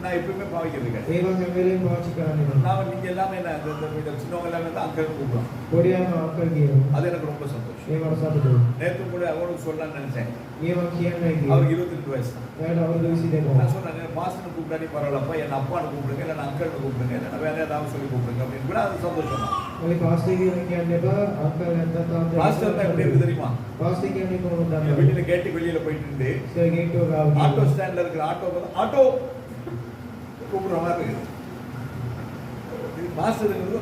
நான் எப்பவுமே பாவிக்கிறது கிடையாது. ඒ වගේ හැම වෙලේම පාවිච්චි කරන්නේ නැහැ. நான் நீங்க எல்லாமே என்ன இந்த சின்னவங்க எல்லாமே தான் அங்கிள் கூப்பிடுவோம். පොඩියම අක්කල් කියනවා. அது எனக்கு ரொம்ப சந்தோஷம். ඒ මට සතුටුයි. நேற்று கூட அவனுக்கு சொல்லலாம்னு நினைச்சேன். ඒ මම කියන්නයි කිව්වා. அவருக்கு 22 வயசு தான். එයාට අවුරුදු 22ක්. நான் சொன்னேன் பாஸ்டர் கூப்பிடாடி பரவாயில்லப்பா, என்ன அப்பான்னு கூப்பிடுங்க, இல்லை அங்கிள்னு கூப்பிடுங்க, இல்லை வேற ஏதாவது சொல்லி கூப்பிடுங்க அப்படின்னு கூட அது சந்தோஷம் தான். ඔය පාස්ටර් කියලා කියන්න එපා. අක්කල් නැත්නම් තාත්තා. பாஸ்டர் தான் எப்படி இருக்கு தெரியுமா? පාස්ටර් කියන්නේ කොහොමද நீங்க දන්නවද? வெளியில கேட்டு வெளியில போயிட்டு இருந்து ගේට්ටුව ගාව ஆட்டோ ගිහින් ஸ்டாண்ட்ல இருக்கிற ஆட்டோ கூப்பிடுற மாதிரி இருக்கு. இது பாஸ்டர்ங்கிறது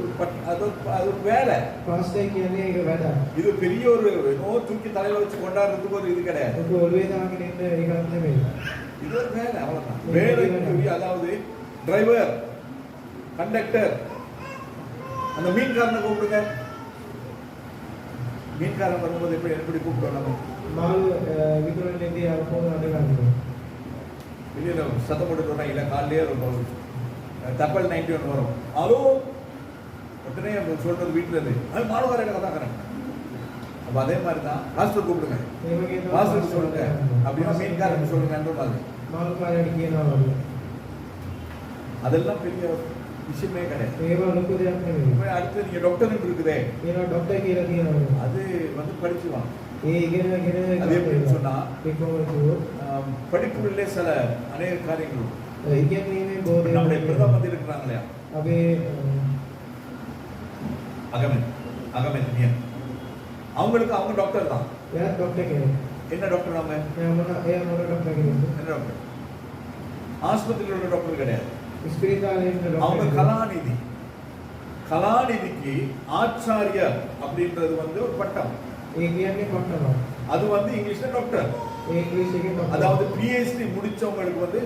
அது ஒரு வேலை. පාස්ටර් කියන්නේ ඒක වැඩක්. இது பெரிய ஒரு தூக்கி தலையில வச்சு கொண்டாடுறதுக்கு ஒரு இது கிடையாது. ඔක ඔළුවේ දාගෙන ඉන්න එකක් නෙමෙයි. இது ஒரு வேலை, அவ்வளவுதான். வேலைக்குரிய, அதாவது டிரைவர், கண்டக்டர், அந்த மீன்காரனை கூப்பிடுங்க. மீன்காரன் வரும்போது எப்படி எப்படி கூப்பிடுவோம் நம்ம? මාළු විකුණන්නේ කොහොමද අඳගන්නේ? வெளியில சத்தம் போட்டு வராங்க, இல்லை காலையிலே ஒரு தப்பல் 91 வரும். ஹலோ உடனே சொல்றது வீட்டில் இருந்து அது மாணவரை கதாக்கிறேன். அப்போ அதே மாதிரி தான் பாஸ்டர் கூப்பிடுங்க, මේ වගේ பாஸ்டர் சொல்லுங்க, அப்படின்னா மீன்காரன் சொல்லுங்கன்ற மாதிரி. මාළු කාර්යයට කියනවා වගේ. அதெல்லாம் பெரிய விஷயமே கிடையாது. ඒවා ලොකු දෙයක් නෙමෙයි. இப்போ அடுத்து நீங்க டாக்டர் இருக்குதே, ඒනවා ડોක්ටර් කියලා කියනවා. அது வந்து படிச்சுவாங்க. ඒ ඉගෙන அது எப்படின்னு சொன்னா ඒ කොහොමද කිව්වොත් படிப்புகளிலே சில அநேக காரியங்கள் உண்டு. ඉගෙනීමේ බොහෝ நம்முடைய දේවල් பிரதம மந்திரி இருக்கிறாங்க இல்லையா, අපේ அகமேனியன் அவங்களுக்கு அவங்க டாக்டர் தான். එයා ડોක්ටර් කෙනෙක්. என்ன டாக்டர் அவங்க? එයා මොන ડોක්ටර් කෙනෙක්ද? என்ன டாக்டர்? ஆஸ்பத்திரியில் உள்ள டாக்டர் கிடையாது. ඉස්පිරිතාලේ ඉන්න அவங்க ડોක්ටර්. கலாநிதிக்கு ஆச்சாரியர் அப்படின்றது வந்து ஒரு பட்டம். ඒ කියන්නේ පට්ටම. அது வந்து இங்கிலீஷ்ல டாக்டர். ඒ ඉංග්‍රීසි එකේ ડોක්ටර්. அதாவது PhD முடிச்சவங்களுக்கு வந்து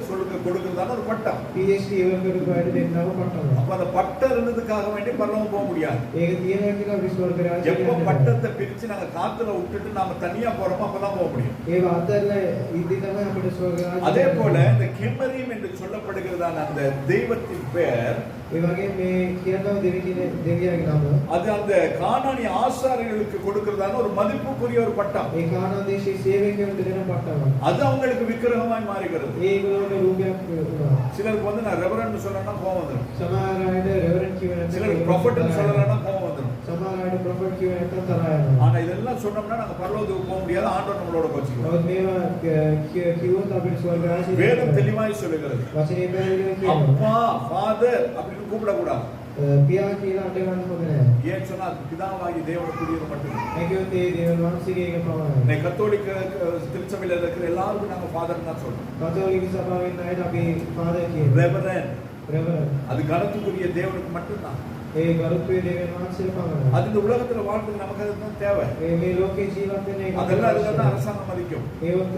கொடுக்கிறதான ஒரு பட்டம். PhD ඉවරකට අයට දෙන්නව පට්ටම. அப்ப அந்த பட்டம் இருந்ததுக்காக வேண்டி பரலோகம் போக முடியாது. ඒක තියෙනවා කියලා විශ්වාස කරලා எப்போ பட்டத்தை பிரிச்சு நாங்க காத்துல விட்டுட்டு நாம தனியா போறோமோ அப்பதான் போக முடியும். ඒක අතල්ලා ඉදි තමයි අපිට ස්වර්ග அதே போல இந்த கெமரீம் என்று சொல்லப்படுகிறதான அந்த தெய்வத்தின் பெயர், ඒ වගේ මේ කියනවා දෙවියන්ගේ නම. அது அந்த கானானிய ஆசாரியர்களுக்கு கொடுக்கிறதான ஒரு மதிப்புக்குரிய ஒரு பட்டம். ඒ කානාන් දේශයේ සේවකයන්ට දෙන පට්ටම. அது அவங்களுக்கு விக்கிரகமாய் மாறுகிறது. ඒගොල්ලෝට රූපයක් වුණා. சிலருக்கு வந்து நான் ரெவரண்ட் சொல்லணும்னா கோவம் வந்துடும். සමහර අයට රෙවරන්ඩ් කියව නැත්නම් சிலருக்கு ப்ராஃபட் சொல்லணும்னா கோவம் வந்துடும். සමහර අයට ප්‍රොෆෙට් කියව නැත්නම් තරහ යනවා. ஆனா இதெல்லாம் சொன்னோம்னா நாங்க பரலோகத்துக்கு போக முடியாது, ஆண்டவர் நம்மளோட கோச்சிக்குவார். නමුත් මේවා කිව්වොත් අපිට ස්වර්ග ආශිර්වාද வேதம் தெளிவாய் சொல்லுகிறது. වචනේ පැහැදිලිව කියනවා. அப்பா ஃபாதர் அப்படின்னு கூப்பிடக்கூடாது. පියා කියලා අඬ ගන්න හොඳ නැහැ. ஏன் சொன்னா அது பிதாவாகி தேவனுக்குரியது மட்டுமே. ඒකත් ඒ දේවල් වහන්සේගේ එක පමණයි. இன்னைக்கு கத்தோலிக்க திருச்சபையில இருக்கிற எல்லாருக்கும் நாங்க ஃபாதர் தான் சொல்றோம். කතෝලික සභාවෙන් අයට අපි ෆාදර් කියනවා. ரெவரண்ட் அது கனத்துக்குரிய தேவனுக்கு மட்டும்தான். ඒ ගරුත්වයේ දෙවියන් වහන්සේට පමණයි. அது இந்த உலகத்துல வாழ்றது நமக்கு அதுதான் தேவை. මේ ලෝකේ ජීවත් වෙන එක அதெல்லாம் அதுதான் அரசாங்கம் மதிக்கும்.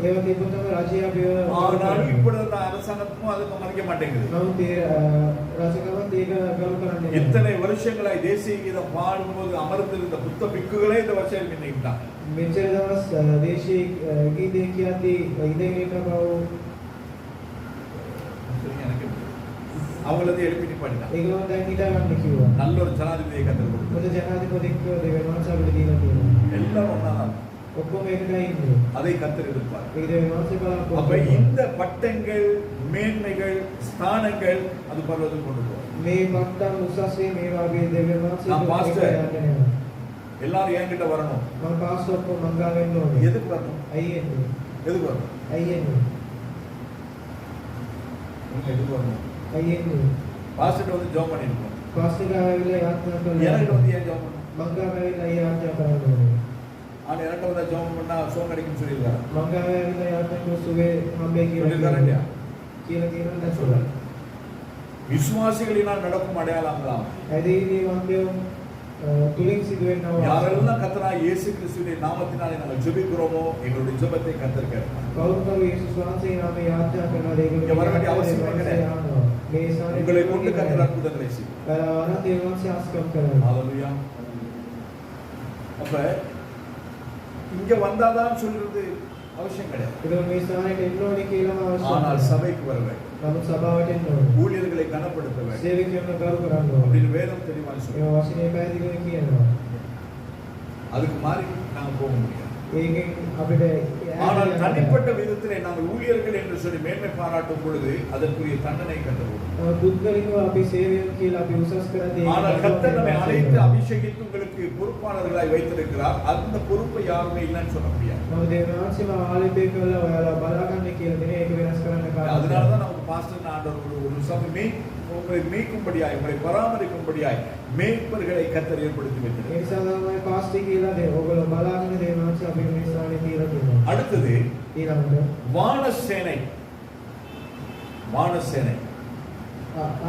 ඒව තිබුණම රජය අපිව ஆனால் இப்பொழுது அந்த அரசாங்கமும் அதுக்கு மதிக்க மாட்டேங்குது. නමුත් ඒ රජකමත් ඒක ගරු කරන්නේ නැහැ. இத்தனை வருஷங்களாய் தேசிய கீதம் பாடும்போது அமர்ந்திருந்த புத்த பிக்குகளே இந்த வருஷம் நின்னுட்டான். මෙච්චර දවස් දේශීය ගීතය කියද්දී ඉඳගෙන ඉන්න බව அவங்களது எழுப்பி நிப்பாட்டினான். ඒගොල්ලෝ දැන් හිතා ගන්න කිව්වා. நல்ல ஒரு ஜனாதிபதியை கத்தர் கொடுத்தார். මොකද ජනාධිපතිව දෙවියන් වහන්සේ අපිට දීලා තියෙනවා. எல்லாம் ஒண்ணாதான். ඔක්කොම එකටයි ඉන්නේ. அதை கத்தர் எதிர்ப்பார். ඒක දෙවියන් වහන්සේ බලාපොරොත්තු அப்ப இந்த பட்டங்கள் மேன்மைகள் ஸ்தானங்கள் அது பரலோகத்துக்கு கொண்டு போகும். මේ පට්ටම් උසස්සේ මේ වගේ දෙවියන් වහන්සේ நான் பாஸ்டர் எல்லாரும் என்கிட்ட வரணும். මම පාස්ටර් ඔක්කොම මං ගාව එන්න ඕනේ. எதுக்கு வரணும்? ඇයි එන්නේ? எதுக்கு வரணும்? ඇයි එන්නේ? நீங்க எதுக்கு வரணும்? ඇයි එන්නේ? பாஸ்டர் வந்து ஜெபம் பண்ணிருக்கோம். පාස්ටර් ගාව ඇවිල්ලා යාත්‍රා කරලා எனக்கு வந்து ஏன் ஜெபம் பண்ணணும்? මං ගාව ඇවිල්ලා ඒ යාත්‍රා කරන්න ඕනේ. ஆனா எனக்கு வந்து ஜெபம் பண்ணா சோகம் கிடைக்கும்னு சொல்லிருக்காரு. මං ගාව ඇවිල්ලා යාත්‍රා කරලා සුවේ හම්බේ சொல்லிருக்காரு இல்லையா? කියලා කියනවා சொல்றேன். விசுவாசிகளினால் நடக்கும் அடையாளங்களாம். ඇදීදී වන්දයෝ තුලින් සිදුවෙනවා. யாரெல்லாம் கர்த்தராகிய இயேசு கிறிஸ்துவின் நாமத்தினாலே நாங்கள் ஜெபிக்கிறோமோ எங்களுடைய ஜெபத்தை கர்த்தர் கேட்பார். කවුරුකරු යේසුස් වහන්සේ නාමයෙන් යාත්‍රා කරනවා ඒගොල්ලෝ இங்க வர வேண்டிய அவசியம் கிடையாது. මේ ස්ථානයේ உங்களை கொண்டு கர்த்தர் அற்புதங்களை செய்வார். බලාවන දෙවියන් වහන්සේ ආස්කම් කරනවා. ஹalleluya. அப்ப இங்க வந்தாதான் சொல்றது அவசியம் கிடையாது. ඒක මේ ස්ථානයට එන්න ඕනේ කියලාම අවශ්‍යයි. ஆனால் சபைக்கு வர வேண்டும். නමුත් සභාවට එන්න ඕනේ. ஊழியர்களை கனப்படுத்த வேண்டும். සේවකයන්ව ගරු කරන්න ඕනේ. அப்படின்னு வேதம் தெளிவாக ඒ சொல்லுது. වචනේ පැහැදිලිව කියනවා. அதுக்கு மாறி நாங்க போக முடியாது. ඒකෙන් අපිට ஆனால் தனிப்பட்ட விதத்திலே நாங்கள் ஊழியர்கள் என்று சொல்லி மேன்மை பாராட்டும் பொழுது அதற்குரிய தண்டனை கண்டோம். පුද්ගලිකව අපි සේවයන් කියලා අපි උසස් කරද්දී ஆனால் கர்த்தர் நம்மை அழைத்து அபிஷேகித்து உங்களுக்கு பொறுப்பாளர்களாய் வைத்திருக்கிறார். அந்த பொறுப்பை யாருமே இல்லைன்னு சொல்ல முடியாது. நம்ம தேவன் ஆட்சிமா ஆளுப்பே කළා ඔයාලා බලාගන්න කියලා දෙන ඒක වෙනස් කරන්න කාරණා. அதனால தான் நமக்கு பாஸ்டர் ஆண்டவர் ஒரு சபை உங்களை மேய்க்கும்படியாய் உங்களை பராமரிக்கும்படியாய் மேய்ப்பர்களை கர்த்தர் ஏற்படுத்தி ඒ வைத்திருக்கிறார். නිසා තමයි පාස්ටි කියලා දෙ ඔයගොල්ලෝ බලාගෙන දේවන් ආட்சி අපි මේ ස්ථානේ තියලා තියෙනවා. அடுத்தது ඊළඟට வானசேனை. வானசேனை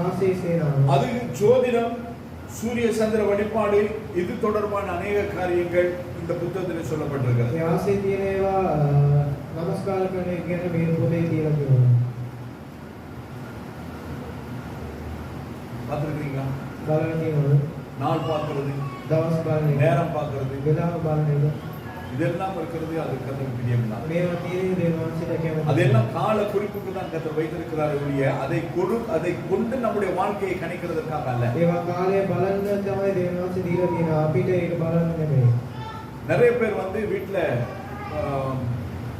ආසේ සේනාව. அது ஜோதிடம் சூரிய சந்திர வழிபாடு இது தொடர்பான அநேக காரியங்கள் இந்த புத்தகத்தில் சொல்லப்பட்டிருக்கிறது. ඒ ආසේ තියෙන ඒවා නමස්කාර කරන එක ගැන මේ පොතේ තියලා තියෙනවා. பார்த்திருக்கீங்களா? බලන්න තියෙනවා. நாள் பார்க்கிறது, දවස් බලන එක. நேரம் பார்க்கிறது, වෙලාව බලන එක. இதெல்லாம் இருக்கிறது அது கர்த்தருக்கு பிரியம் தான். මේවා තියෙන දේවල් ආட்சிයට කැමති. அதெல்லாம் கால குறிப்புக்கு தான் கர்த்தர் வைத்திருக்கிறார் ஒழிய அதை கொண்டு நம்முடைய வாழ்க்கையை கணிக்கிறதுக்காக அல்ல. ඒවා කාලය බලන්න තමයි දේවල් ආட்சி දීලා තියෙනවා. අපිට ඒක බලන්න නෙමෙයි. நிறைய பேர் வந்து வீட்ல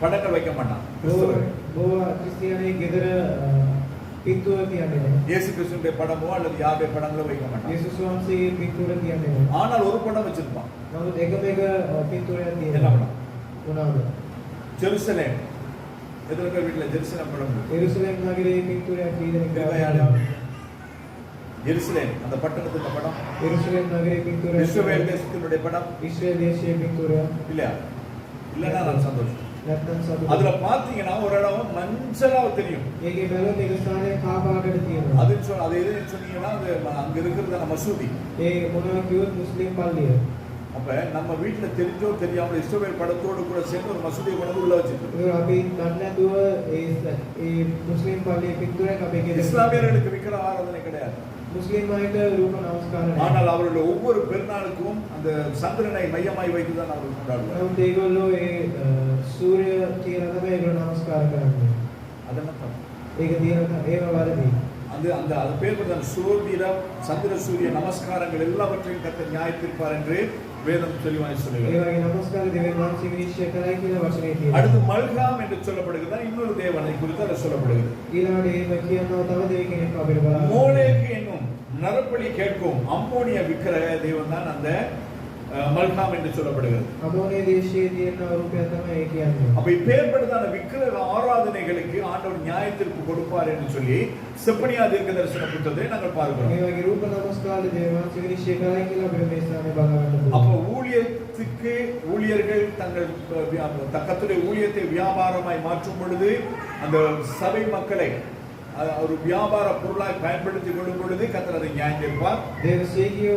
படங்கள் வைக்க மாட்டாங்க. බොහෝ ක්‍රිස්තියානි ගෙදර පිටුව තියන්නේ නැහැ. இயேசு கிறிஸ்துவின் படமோ அல்லது யாவே படங்களோ வைக்க மாட்டாங்க. යේසුස් වහන්සේ පිටුව තියන්නේ නැහැ. ஆனால் ஒரு படம் வச்சிருப்பான். නමුත් එක මේක පිටුවයක් என்ன තියෙනවා. படம்? මොනවාද? ஜெருசலேம். எத்தனை பேர் வீட்ல ஜெருசலேம் படம் இருக்கு? එරුසලම් නගරයේ පිටුවයක් කීදෙනෙක් இருக்கையாளர். ஜெருசலேம் அந்த பட்டணத்துக்கு படம். එරුසලම් නගරයේ පිටුවයක්. இஸ்ரவேல் தேசத்தினுடைய படம் ඉස්රායල් දේශයේ පිටුවයක්. இல்லையா? இல்லைன்னா நான் சந்தோஷம். නැත්තම් සතුටු. அதுல பாத்தீங்கன்னா ஒரு இடம் மஞ்சளா தெரியும். ඒකේ බැලුවොත් ඒක ස්ථානයේ කාපාටට තියෙනවා. அது எதுன்னு சொன்னீங்கன்னா அது அங்க இருக்கிறது மசூதி. ඒ මොනවා කිව්වොත් මුස්ලිම් පල්ලිය. அப்ப நம்ம வீட்ல தெரிஞ்சோ தெரியாம இஸ்ரவேல் படத்தோடு கூட சேர்ந்து ஒரு மசூதியை கொண்டு உள்ள வச்சிருக்கோம். ඒක අපි දන්නේ නැතුව ඒ මුස්ලිම් පල්ලියේ පිටුවයක් අපි ගෙදර. இஸ்லாமியர்களுக்கு விக்கிர ஆராதனை கிடையாது. මුස්ලිම් අයට රූප නමස්කාර නැහැ. ஆனால் அவர்களுடைய ஒவ்வொரு பெருநாளுக்கும் அந்த சந்திரனை மையமாய் வைத்து தான் அவர்கள் கொண்டாடுவார்கள். නමුත් ඒගොල්ලෝ ඒ සූර්ය කියලා තමයි ඒගොල්ලෝ නමස්කාර කරන්නේ. அதெல்லாம் தப்பு. ඒක තියෙන ඒව වැරදි. அந்த அது பேர் தான் சூரியன் சந்திர சூரிய நமஸ்காரங்கள் எல்லாவற்றையும் கர்த்தர் நியாயத்தீர்ப்பார் என்று வேதம் தெளிவாய் ඒ சொல்லுகிறது. වගේ නමස්කාර දෙවියන් වහන්සේ විනිශ්චය කරයි කියලා වචනේ තියෙනවා. அடுத்து மல்காம் என்று சொல்லப்படுகிறது. இன்னொரு தேவனை குறித்து அது சொல்லப்படுகிறது. ඊළඟට එහෙම කියනවා තව දෙවි කෙනෙක් අපිට බලන්න. மோளேக்கு என்னும் நரபலி கேட்கும் அம்மோனிய விக்கிரக தேவன் தான் அந்த மல்காம் என்று சொல்லப்படுகிறது. අමෝනේ දේශයේ තියෙන රූපයක් තමයි ඒ කියන්නේ. அப்ப இப்பேற்பட்டதான விக்கிரக ஆராதனைகளுக்கு ஆண்டவர் நியாயத்தீர்ப்பு கொடுப்பார் என்று சொல்லி செப்பனியா தீர்க்கதரிசன புத்தகத்தை நாங்கள் பார்க்கிறோம். මේ වගේ රූප නමස්කාර දෙවියන් වහන්සේ විනිශ්චය කරයි කියලා අපිට මේ ස්ථානේ බලා ගන්න அப்ப පුළුවන්. ஊழியத்துக்கு ஊழியர்கள் தங்கள் கர்த்தருடைய ஊழியத்தை வியாபாரமாய் மாற்றும் பொழுது அந்த சபை மக்களை ஒரு வியாபார பொருளாய் பயன்படுத்திக் கொள்ளும் பொழுது கர்த்தர் அதை நியாயம் தீர்ப்பார். දේව සේවකයෝ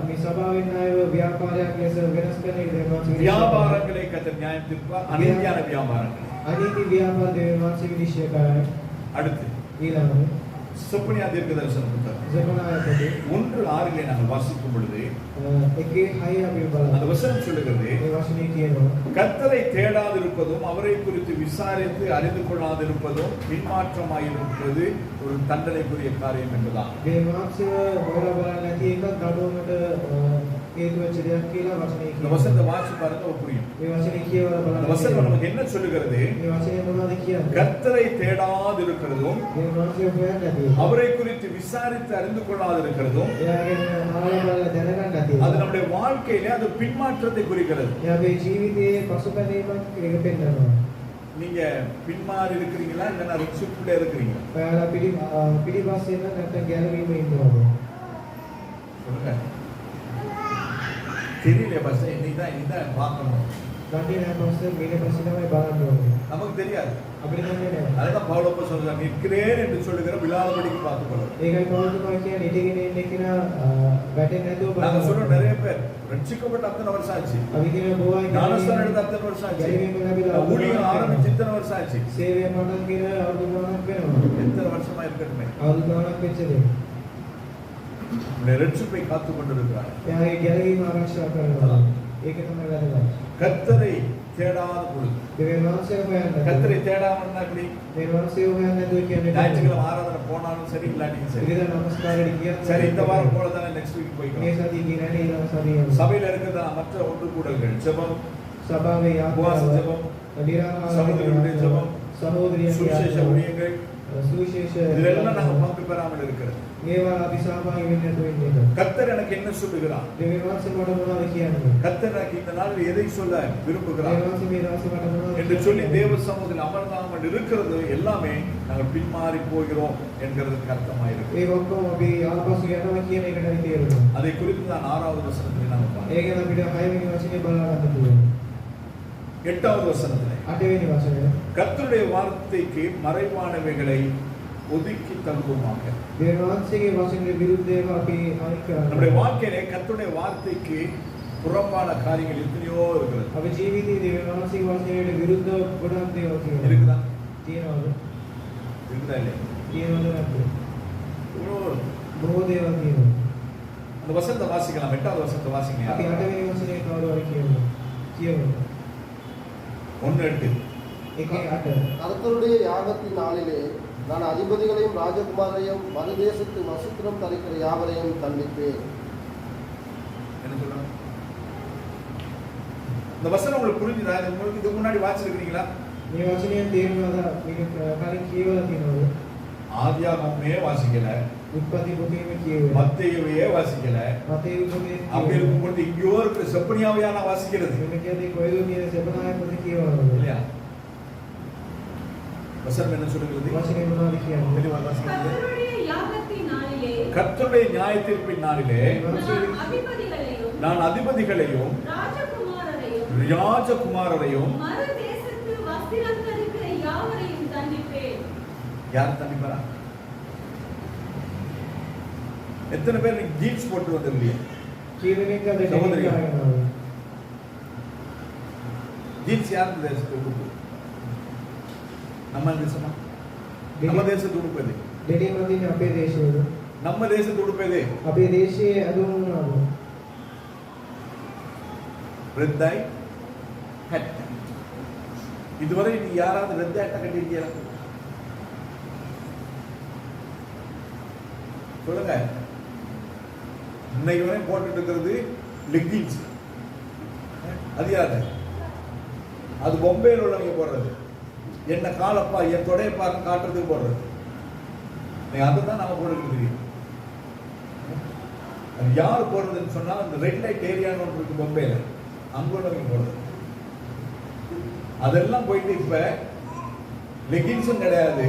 මේ සභාවෙන් ආයව ව්‍යාපාරයක් ලෙස වෙනස් කරන දේවල් වහන්සේ வியாபாரங்களை கர்த்தர் நியாயம் தீர்ப்பார். அநீதியான வியாபாரங்கள். අනීති ව්‍යාපාර දේව වහන්සේ විනිශ්චය කරයි. அடுத்து ඊළඟට செப்பனியா தீர்க்கதரிசன புத்தகம் සෙපනාය පොතේ 1:6 நாங்கள் வாசிக்கும் பொழுது 1:6 අපි බලමු. அந்த வசனம் சொல்லுகிறது, ඒ වචනේ කියනවා கர்த்தரை தேடாதிருப்பதும் அவரை குறித்து விசாரித்து அறிந்து கொள்ளாதிருப்பதும் பின்மாற்றமாயிருப்பது ஒரு தண்டனைக்குரிய காரியம் என்பதாம். දේවාංශව හොයලා බලන්න නැති එක ගඩොමට හේතු වෙච්ච දෙයක් කියලා වචනේ இந்த කියනවා. வசனத்தை வாசிச்சு பாருங்க புரியும். මේ වචනේ කියවලා இந்த බලන්න. வசனம் நமக்கு என்ன சொல்லுகிறது? මේ වචනේ මොනවද කියන්නේ? கர்த்தரை தேடாதிருக்கிறதும் දේවාංශව හොයන්න නැති. அவரை குறித்து விசாரித்து அறிந்து கொள்ளாதிருக்கிறதும் එයාගෙන ආයෙ බලලා දැනගන්න නැති. அது நம்முடைய வாழ்க்கையிலே அது பின்மாற்றத்தை குறிக்கிறது. එයාගේ ජීවිතයේ පසුබැඳීමක් ඒක පෙන්නනවා. நீங்க பின்மாறி இருக்கிறீங்களா இல்லைன்னா ரிச்சுக்குள்ளே இருக்கிறீங்களா? ඔයාලා පිටිපස්සේ ඉන්න නැත්නම් ගැලවීම ඉන්නවද? சொல்லுங்க. தெரியல பஸ் இனிதான் பார்க்கணும். දන්නේ නැහැ පස්සේ මේක පස්සේ තමයි බලන්න ඕනේ. நமக்கு தெரியாது. අපිට දන්නේ නැහැ. அதுதான் பவுலப்ப சொல்றார், நிற்கிறேன் என்று சொல்லுகிற விழாதபடிக்கு பார்த்துக்கொள்ளும். ඒකයි පෞලතුමා කියන්නේ ඉඳගෙන ඉන්න කෙනා වැටෙන්නේ නැතුව බලන්න. நாங்க சொல்ற நிறைய பேர் ரட்சிக்கப்பட்ட அத்தனை வருஷம் ஆச்சு. අපි කියන බොහෝ අය ஞானஸ்தானம் எடுத்த அத்தனை வருஷம் ஆச்சு. ගැලවීම ලැබිලා ஊழியம் ஆரம்பிச்சு இத்தனை வருஷம் ஆச்சு. සේවය පටන් ගෙන අවුරුදු ගණනක් වෙනවා. எத்தனை வருஷமா இருக்கட்டுமே. අවුරුදු ගණනක් වෙච්ච දෙයක්. உன்னை ரட்சிப்பை காத்துக் கொண்டிருக்கிறார். එයාගේ ගැලවීම ආරක්ෂා කරනවා. ඒක තමයි වැදගත්. கர்த்தரை தேடாத பொழுது. දෙවියන් වහන්සේ හොයන්න. கர்த்தரை தேடாமன்னா எப்படி? දෙවියන් වහන්සේ හොයන්න නැතුව කියන්නේ ஞாயிற்றுக்கிழமை ஆராதனை போனாலும் சரி இல்லாட்டியும் சரி. ඉතින් නමස්කාරෙට ගියත් சரி இந்த வாரம் போல தானே நெக்ஸ்ட் வீக் මේ போய்க்கலாம். සතිය කියන හැටි ඊළඟ සතිය. சபையில இருக்கிற மற்ற ஒன்று கூடல்கள் ஜெபம், සභාවේ உபவாச යාත්‍රාව ஜெபம், නිරාහාර சகோதரர்களுடைய ஜெபம், සහෝදරියන් சுவிசேஷ ஊழியங்கள், සුවිශේෂ இதெல்லாம் நாங்க பங்கு பெறாமல் இருக்கிறது. මේවා අපි සහභාගී වෙන්න නැතුව ඉන්නේ. கர்த்தர் எனக்கு என்ன சொல்லுகிறார்? දෙවියන් වහන්සේ මට මොනවද කියන්නේ? கர்த்தர் எனக்கு இந்த நாளில் எதை சொல்ல விரும்புகிறார் දෙවියන් වහන්සේ මේ දවසේ මට මොනවද என்று சொல்லி தேவ சமூகத்தில் அமர்ந்தாமல் இருக்கிறது எல்லாமே நாங்கள் பின்மாறி போகிறோம் என்கிறதுக்கு அர்த்தமாயிருக்கு. ඒ ඔක්කොම අපි ආපසු යනවා කියන එකටයි තේරුම. அதை குறித்து தான் 6வது வசனத்தில் நாங்கள் பார்க்கிறோம். ඒක ගැන අපිට 6 වෙනි වචනේ බලලා ගන්න පුළුවන්. 8வது வசனத்தில் 8 වෙනි වචනය கர்த்தருடைய வார்த்தைக்கு மறைவானவைகளை ஒதுக்கி தள்ளுவோமாக. දෙවියන් වහන්සේගේ වචනේ විරුද්ධව අපි අනික් நம்முடைய කරනවා. வாழ்க்கையிலே கர்த்தருடைய வார்த்தைக்கு புறம்பான காரியங்கள் எத்தனையோ இருக்கிறது. අපි ජීවිතයේ දෙවියන් වහන්සේගේ වචනයට විරුද්ධව ගොඩක් දේවල් තියෙනවා. இருக்குதா? තියෙනවද? இருக்குதா இல்லையா? තියෙනවද නැද්ද? இவ்வளவு බොහෝ දේවල් තියෙනවා. அந்த வசனத்தை வாசிக்கலாம். 8வது வசனத்தை வாசிங்க. අපි 8 වෙනි වචනේ කවුරු හරි කියමු. 1:8. 1:8 கர்த்தருடைய யாகத்தின் நாளிலே நான் அதிபதிகளையும் ராஜகுமாரையும் மறுதேசத்து வசித்திரம் தரிக்கிற யாவரையும் தண்டிப்பேன். என்ன சொல்றாங்க? இந்த வசனம் உங்களுக்கு புரிஞ்சுதா? உங்களுக்கு இதுக்கு முன்னாடி வாசிச்சிருக்கீங்களா? මේ වචනයෙන් තේරුණාද? මේක කලින් කියවලා තියෙනවද? ஆதியாகமே வாசிக்கல, උත්පත්ති පොතේම කියවෙනවා. மத்தேயுவையே வாசிக்கல. මතේ පොතේ அப்படி இருக்கும்போது இங்கேயோ இருக்கிற செப்பனியாவையா நான் வாசிக்கிறது මෙන්න කියන්නේ කොයිදෝ කියන සෙබනාය පොතේ කියවනවා. இல்லையா? வசனம் என்ன சொல்லுகிறது? වචනේ මොනවද කියන්නේ? தெளிவா வாசிக்கிறது. கர்த்தருடைய யாகத்தின் நாளிலே கர்த்தருடைய நியாயத்தீர்ப்பின் நாளிலே நான் அதிபதிகளையும் ராஜகுமாரரையும் ராஜகுமாரரையும் மறுதேசத்து வஸ்திரம் தரிக்கிற யாவரையும் தண்டிப்பேன். யார் தண்டிப்பாரா? எத்தனை பேர் நீங்க ஜீன்ஸ் போட்டு வந்திருக்கீங்க? කියවෙනින් අද සහෝදරයෝ. දෙකක් ஜீன்ஸ் யார் தேசத்து உடுப்பு? நம்ம தேசமா? நம்ம தேசத்து உடுப்பு எது? දෙඩියම තියෙන අපේ දේශවල நம்ம தேசத்து உடுப்பு எது? අපේ දේශයේ ඇඳුම් මොනවද? ரெட் ஐ ஹெட். இதுவரை நீ யாராவது ரெட் ஹெட்டை கட்டிருக்கீங்களா? சொல்லுங்க. இன்னைக்கு வரை போட்டுட்டு இருக்கிறது லெகின்ஸ். அது யாரு? அது பொம்பையில் உள்ளவங்க போடுறது. என்ன காலப்பா என் தொடையை பாருங்க காட்டுறதுக்கு போடுறது. அதுதான் நம்ம போட்டுட்டு தெரியும். அது யார் போடுறதுன்னு சொன்னா அந்த ரெட் லைட் ஏரியான்னு ஒன்று இருக்கு பொம்பையில, அங்க உள்ளவங்க போடுறது. அதெல்லாம் போயிட்டு இப்ப லெகின்ஸும் கிடையாது,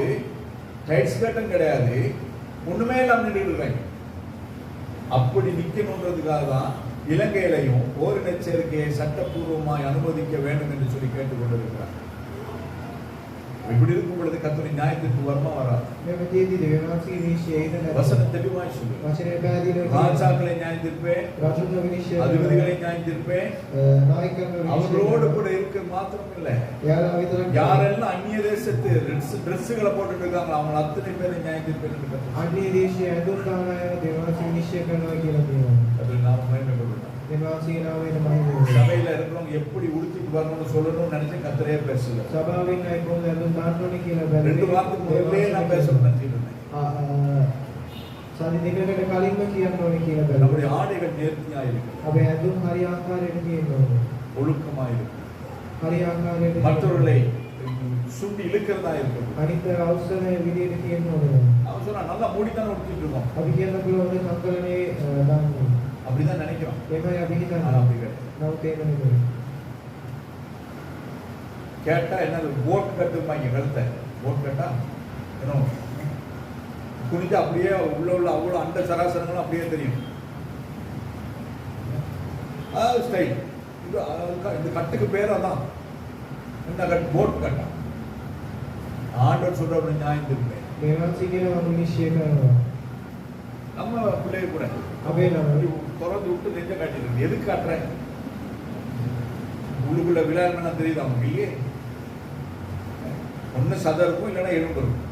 டைட் ஸ்கர்ட்டும் கிடையாது, ஒண்ணுமே இல்லாம நின்றுட்டு இருக்காங்க. அப்படி நிக்கணுன்றதுக்காக தான் இலங்கையிலையும் ஓரின சேர்க்கையை சட்டப்பூர்வமாய் அனுமதிக்க வேண்டும் என்று சொல்லி கேட்டுக்கொண்டிருக்கிறார். இப்படி இருக்கும் பொழுது கர்த்தருடைய நியாயத்திற்கு வருமா வராது? මෙම තියෙද්දි දෙවියන් වහන්සේගේ විනිශ්චය ඒද නැද්ද? வசனம் தெளிவாய் சொல்லு. වචනය පැහැදිලිව ராஜாக்களை நியாயம் தீர்ப்பேன், රජුගේ විනිශ්චය அதிபதிகளை நியாயம் தீர்ப்பேன். නායකයන්ගේ විනිශ්චය அவர்களோடு கூட இருக்க மாத்திரம் இல்ல, එයාලා විතරක් யாரெல்லாம் அந்நிய தேசத்து ட்ரெஸ்ஸுகளை போட்டுட்டு இருக்காங்க அவங்க அத்தனை பேரும் நியாயம் தீர்ப்பேன் என்று கர்த்தர் අන්‍ය දේශයේ ඇඳුම් දාන අය දෙවියන් වහන්සේ විනිශ්චය කරනවා කියලා කියනවා. அதில் நாம் மகிமைப்படுவோம். දෙවියන් වහන්සේගේ නාමයෙන් මහිම சபையில இருக்கிறவங்க எப்படி உடுத்திட்டு வரணும்னு சொல்லணும்னு நினைச்சு கர்த்தரே பேசல. සභාවෙන් අය කොහොමද ඇඳුම් දාන්න ඕනේ කියලා ரெண்டு வாரத்துக்கு முதல்லே நான் பேசணும்னு நினைச்சிருந்தேன். සාදි දෙකකට කලින්ම කියන්න ඕනේ කියලා බැලුවා. நம்முடைய ஆடைகள் நேர்த்தியா இருக்கு, අපේ ඇඳුම් හරි ආකාරයට තියෙන්න ඕනේ. ஒழுக்கமா இருக்கு, හරි ආකාරයට மற்றவர்களை சுண்டி இழுக்கிறதா இருக்கு. අනිත් අවශ්‍යම විදිහට තියෙන්න ඕනේ. அவன் சொன்னா நல்லா மூடித்தானே உடுத்திட்டு இருக்கோம், අපි කියන්න පුළුවන් සංකලනේ දාන්නේ. அப்படிதான் நினைக்கிறோம். ඒකයි අපි ஆனா හිතන්නේ. அப்படி கிடையாது. නමුත් ඒක නෙමෙයි. கேட்டா என்னது போட் கட்டுப்பாங்க கழுத்தை, போட் கட்டா என்ன குனிஞ்சு அப்படியே உள்ள அவ்வளோ அந்த சராசரங்களும் அப்படியே தெரியும். ஸ்டைல் இது இந்த கட்டுக்கு பேர் அதான் என்ன கட்டு, போட் கட்டா. ஆண்டவர் சொல்ற நியாயம் திருப்பேன். දේවාංශී කියනවා විනිශ්චය කරනවා. நம்ம பிள்ளைய கூட අපේ ළමයි திறந்து விட்டு நெஞ்ச காட்டிருக்கு. எதுக்கு காட்டுறேன்? உள்ளுக்குள்ள விளையாடுனா தெரியுது அவங்க இல்லையே. ஒன்று சதை இருக்கும், இல்லைன்னா எலும்பு இருக்கும்.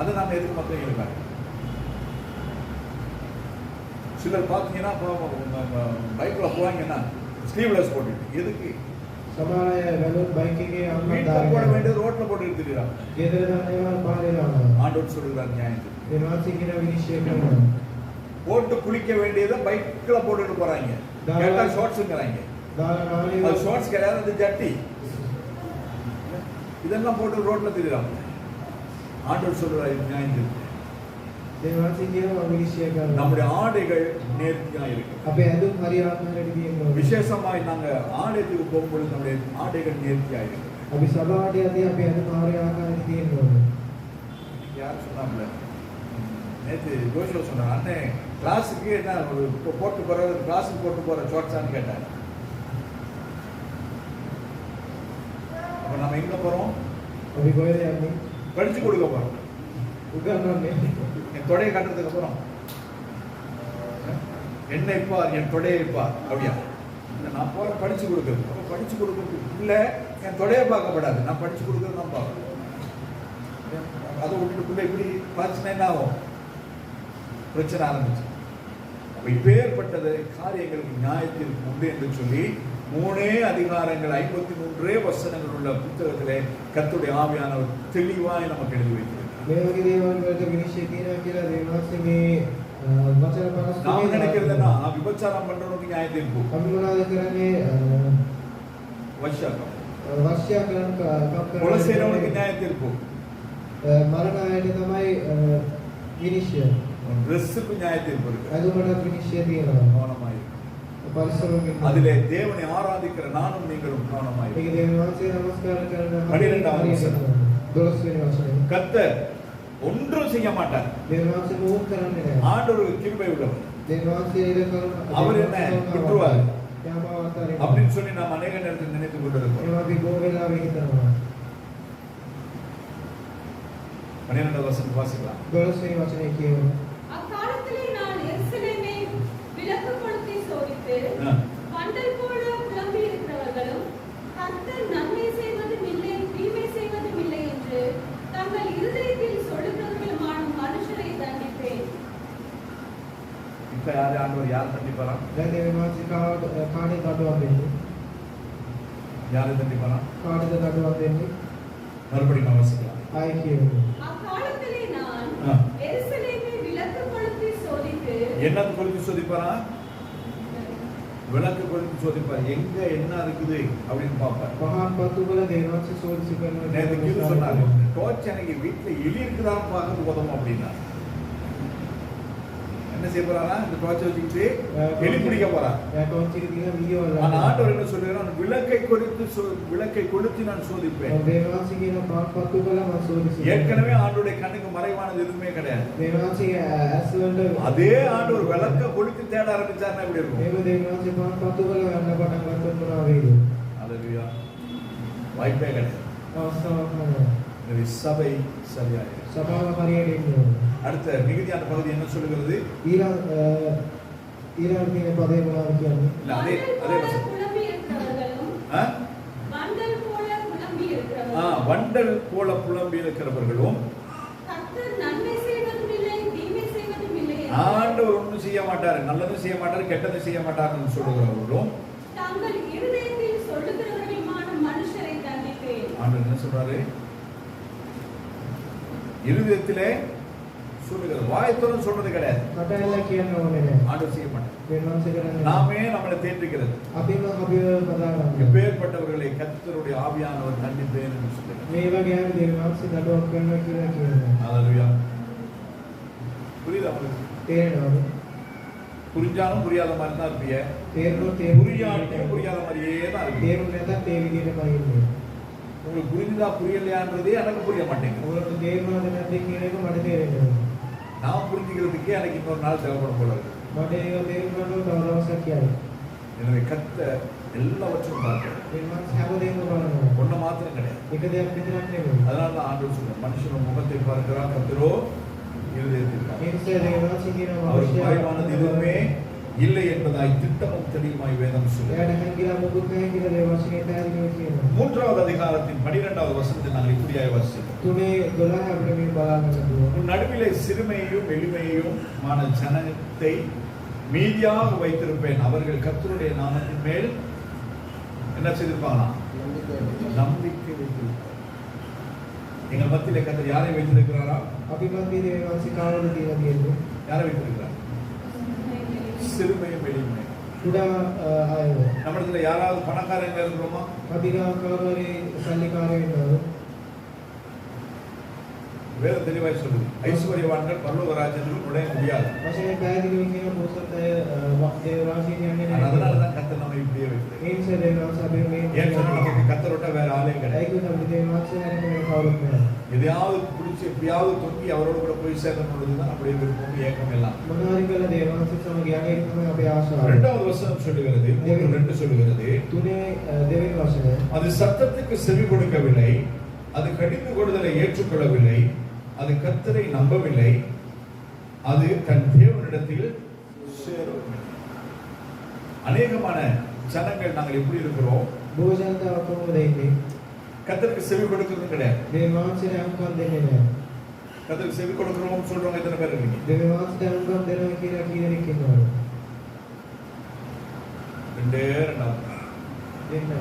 அதை நம்ம எதுக்கு மக்கள் இருக்காங்க? சிலர் பார்த்தீங்கன்னா பைக்கில் போவாங்கன்னா ஸ்லீவ்லெஸ் போட்டுட்டு எதுக்கு? සමහර අය වැලුත් බයික් එකේ අම්මා வீட்டில் போட දාගෙන வேண்டியது ரோட்ல போட்டு எடுத்துக்கிறாங்க. ගෙදර දානවා පාරේ දානවා. ஆண்டவர் சொல்லுகிறார் நியாயம். දේවාංශී කියන විනිශ්චය කරනවා. போட்டு குளிக்க வேண்டியதை பைக்ல போட்டுட்டு போறாங்க. கேட்டா ஷார்ட்ஸ்ங்கிறாங்க. දාලා அது නාලේ ஷார்ட்ஸ் கிடையாது, அது ஜட்டி. இதெல்லாம் போட்டு ரோட்ல திரிறாங்க. ஆண்டவர் சொல்றாரு நியாயம். දේවාංශී කියනවා විනිශ්චය කරනවා. நம்முடைய ஆடைகள் நேர்த்தியா இருக்கு. අපේ ඇඳුම් හරි ආකාරයට තියෙන්න ඕනේ. விசேஷமாய் நாங்க ஆலயத்துக்கு போகும்போது நம்முடைய ஆடைகள் நேர்த்தியா இருக்கு. අපි සභාවට යද්දී අපේ ඇඳුම් හරි ආකාරයට තියෙන්න ඕනේ. யார் சொன்னாங்களே, நேற்று ஜோஷியோ சொன்னாங்க, அண்ணே கிளாஸுக்கு என்ன போட்டு போறது, கிளாஸுக்கு போட்டு போற ஷார்ட்ஸான்னு கேட்டாங்க. அப்ப நம்ம எங்க போறோம்? අපි කොහෙද යන්නේ? படிச்சு கொடுக்க போறோம். උගන්වන්නේ. என் தொடையை காட்டுறதுக்கு அப்புறம் என்னை பார், என் தொடையை பார் அப்படியா? நான் போற படிச்சு கொடுக்குறது. அப்ப படிச்சு கொடுக்கறது இல்ல, என் தொடையை பார்க்கப்படாது, நான் படிச்சு கொடுக்கறது தான் பார்க்கணும். அதை விட்டுட்டுக்குள்ள இப்படி பார்த்துன்னா என்ன ஆகும்? பிரச்சனை ஆரம்பிச்சு. அப்ப இப்பேற்பட்டது காரியங்களுக்கு நியாயத்திற்கு உண்டு என்று சொல்லி 3 அதிகாரங்கள் 53 வசனங்கள் உள்ள புத்தகத்திலே கர்த்தருடைய ஆவியானவர் தெளிவாய் நமக்கு எழுதி வைக்கிறார். මේ වගේ දේවල් වලට විනිශ්චය තියෙනවා කියලා දේවාංශී මේ වචන 53 நாம் நினைக்கிறதுன்னா விபச்சாரம் பண்றவனுக்கு நியாயம் தீர்ப்பு, අපි මොනවද කරන්නේ? வஷ்யாக்கம், වර්ෂය කරන கொலை செய்றவனுக்கு நியாயம் தீர்ப்பு, මරණ අයට තමයි විනිශ්චය. ட்ரெஸ்ஸுக்கு நியாய தீர்ப்பு இருக்கு. ඇඳුමට විනිශ්චය තියෙනවා. கவனமாய் පරිසරයෙන් அதிலே தேவனை ஆராதிக்கிற நானும் நீங்களும் கவனமாய். මේක දේවාංශේ නමස්කාර කරන 12வது வசனம். 12 වෙනි වචනේ. கர்த்தர் ஒன்றும் செய்ய மாட்டார். දේවාංශේ මොහොත් කරන්නේ නැහැ. ஆண்டவர் கிருபை உள்ளவர். දේවාංශේ ඉර කරන அவர் என்ன விட்டுருவார் යාමාවතරේ. அப்படின்னு சொல்லி நாம் அநேக நேரத்தில் நினைத்துக் கொண்டிருக்கிறோம். ඒවා අපි ගෝවෙලාවෙ හිතනවා. 12வது வசனம் வாசிக்கலாம். 12 වෙනි වචනේ කියනවා. அக்காலத்திலே நான் எருசலேமை விளக்கு கொளுத்தி சோதித்து பண்டல் போல புலம்பி இருக்கிறவர்களும் கர்த்தர் நன்மை செய்வதும் இல்லை தீமை செய்வதும் இல்லை என்று தங்கள் இருதயத்தில் சொல்லுகிறவர்களுமான மனுஷரை தண்டிப்பேன். இப்ப யாரு ஆண்டவர் யார் தண்டிப்பாரா? දැන් දේවාංශේ කාණේ දඩුවම් දෙන්නේ. யாரு தண்டிப்பாரா? කාටද දඩුවම් දෙන්නේ? மறுபடியும் நான் வாசிக்கலாம். ආයි කියනවා. அக்காலத்திலே நான் எருசலேமை விளக்கு கொளுத்தி சோதித்து என்னது கொளுத்தி சோதிப்பாரா? விளக்கு கொளுத்தி சோதிப்பார். எங்க என்ன இருக்குது அப்படின்னு பார்ப்பார். පහන් පත්තු වල දේවාංශේ සෝදිසි කරනවා. நேற்று கீழே சொன்னாங்க, டோர்ச் எனக்கு வீட்டுல எலி இருக்குதான்னு பார்க்கறது உதவும் அப்படின்னா என்ன செய்ய போறானா? இந்த டோர்ச்சை வச்சுக்கிட்டு எலி பிடிக்க போறான். ටෝච් එක දිහා වීඩියෝ ஆனா වල ஆண்டவர் என்ன சொல்லுகிறார்? விளக்கை கொளுத்தி நான் சோதிப்பேன். දේවාංශේ කියන පහන් පත්තු වල මම සෝදිසි. ஏற்கனவே ஆண்டவருடைய கண்ணுக்கு மறைவானது எதுவுமே கிடையாது. දේවාංශේ ඇස් වලට அதே ஆண்டவர் விளக்க கொளுத்தி தேட ஆரம்பிச்சாருன்னா எப்படி இருக்கும்? මේක දේවාංශේ පහන් පත්තු වල යන්න පටන් ගත්තොත් මොනවා වෙයිද? அல்லேலூயா. வாய்ப்பே கிடையாது. අවස්ථාවක් නැහැ. எனவே சபை சரியாயிரும். සභාව හරියට ඉන්න ඕනේ. அடுத்த மிகுதியான பகுதி என்ன சொல்லுகிறது? ඊළඟ තියෙන පදේ මොනවද කියන්නේ? இல்ல அதே வசனம். குழம்பி இருக்கிறவர்களும் வண்டல் போல குழம்பி இருக்கிறவர்களும் வண்டல் போல புலம்பி இருக்கிறவர்களும் கர்த்தர் நன்மை செய்வதும் இல்லை தீமை செய்வதும் இல்லை ஆண்டவர் ஒன்றும் செய்ய மாட்டாரு, நல்லதும் செய்ய மாட்டாரு, கெட்டதும் செய்ய மாட்டாருன்னு சொல்லுகிறவர்களும் தங்கள் இருதயத்தில் சொல்லுகிறவர்களுமான மனுஷரை தண்டிப்பேன். ஆண்டவர் என்ன சொல்றாரு? இருதயத்திலே சொல்லுகிற வாய்த்தோடு சொல்றது கிடையாது. කටහැල්ල කියන්න ඕනේ නැහැ. ஆண்டவர் செய்ய மாட்டார். වෙනවාස කරන්නේ. நாமே நம்மளை தேற்றுகிறது. අපිම අපිව කතා කරනවා. எப்பேற்பட்டவர்களை கர்த்தருடைய ஆவியானவர் தண்டிப்பேன் என்று சொல்லுகிறார். මේ වගේ අය දෙවියන්සේ නඩුවක් කරනවා කියලා කියනවා. ஹalleluya. புரியுதா உங்களுக்கு? තේරෙනවද? புரிஞ்சாலும் புரியாத மாதிரி தான் இருப்பீங்க. புரியாட்டியும் புரியாத மாதிரியே தான் இருக்கு. තේරුම් නැතත් ඒ විදිහටම ඉන්නේ. உங்களுக்கு புரியுதா புரியலையான்றதே எனக்கு புரிய மாட்டேங்குது. உங்களுக்கு තේරුණාද නැද්ද කියන එක මට තේරෙන්නේ නැහැ. நான் புரிஞ்சுக்கிறதுக்கே எனக்கு இன்னொரு நாள் தேவைப்படும் போல இருக்கு. මට ඒක තේරුම් ගන්නකොට තව දවසක් යයි. எனவே கர்த்தர் எல்லாவற்றையும் பார்க்கிறார். දෙවියන් හැමදේම බලනවා. ஒண்ணு மாத்திரம் கிடையாது. එක දෙයක් විතරක් නෙමෙයි. அதனால தான் ஆண்டவர் சொல்றார், மனுஷன் முகத்தை பார்க்கிறார், கர்த்தரோ இருதயத்தை பார்க்கிறார். ඒ නිසා දෙවියන් කියනවා அவருக்கு குறைவானது எதுவுமே இல்லை என்பதாய் திட்டமும் தெளிவுமாய் வேதம் சொல்லுகிறது. එයාට හැංගිලා මොකුත් නැහැ කියලා දේවශනේ පැහැදිලිව කියනවා. மூன்றாவது அதிகாரத்தின் 12வது வசனத்தை நாங்கள் இப்படியாய் வாசிக்கிறோம். 3:12 අපිට මේ බලන්න පුළුවන්. உன் நடுவிலே சிறுமையையும் எளிமையையும் மான ஜனத்தை மீதியாக வைத்திருப்பேன். அவர்கள் கர்த்தருடைய நாமத்தின் மேல் என்ன செய்திருப்பாங்களா? நம்பிக்கை வைத்திருப்பார். எங்கள் மத்தியிலே கர்த்தர் யாரை வைத்திருக்கிறாரா? අපි මන්දී දේවන්සේ කාවද කියලා කියන්නේ. யாரை வைத்திருக்கிறார்? சிறுமையும் எளிமையும். කුඩා අයව. நம்மிடத்துல யாராவது பணக்காரங்க இருக்கிறோமா? අපි ගාව කවුරු හරි සල්ලිකාරයෝ ඉන්නවද? வேதம் தெளிவாய் சொல்லுது, ஐஸ்வர்யவான்கள் பரலோக ராஜ்யத்தில் நுழைய முடியாது. වශයෙන් පැහැදිලිව කියන පොසත් අය දේව රාජ්‍යයට යන්නේ නැහැ. அதனால தான் கர்த்தர் நம்மை இப்படியே வைத்திருக்கிறார். ඒ නිසා දේවන්සේ අපි මේ ஏன் சொன்னா நமக்கு கர்த்தரை விட்டா வேற ஆளே கிடையாது. ඒකත් අපි දේවන්සේ හැරෙන්න වෙන කවුරුත් නැහැ. எதையாவது பிடிச்சி எப்படியாவது தொங்கி அவரோட கூட போய் சேர்க்கணும் பொழுதுதான் அப்படியே விருப்பம் ஏக்கம் எல்லாம். මොනවාරි කළ දේවන්සේ සමග යන්නේ තමයි අපේ ආශාව. இரண்டாவது வசனம் சொல்லுகிறது, 3:2 சொல்லுகிறது, තුනේ දෙවෙනි වචනය. அது சத்தத்துக்கு செவி கொடுக்கவில்லை, அது கடிந்து கொள்ளுதலை ஏற்றுக்கொள்ளவில்லை, அது கர்த்தரை நம்பவில்லை, அது தன் தேவனிடத்தில் சேரவில்லை. அநேகமான ஜனங்கள் நாங்கள் எப்படி இருக்கிறோம்? භෝජනතාව කොහොමද ඉන්නේ? கர்த்தருக்கு செவி கொடுக்கிறது கிடையாது. දේවාංශයට අනුකම් දෙන්නේ නැහැ. கர்த்தருக்கு செவி கொடுக்கிறோம்னு சொல்றவங்க எத்தனை பேர் இருக்கீங்க? දේවාංශයට අනුකම් දෙනවා කියලා කී දෙනෙක් ඉන්නවද? ரெண்டே ரெண்டாவது. දෙන්නයි.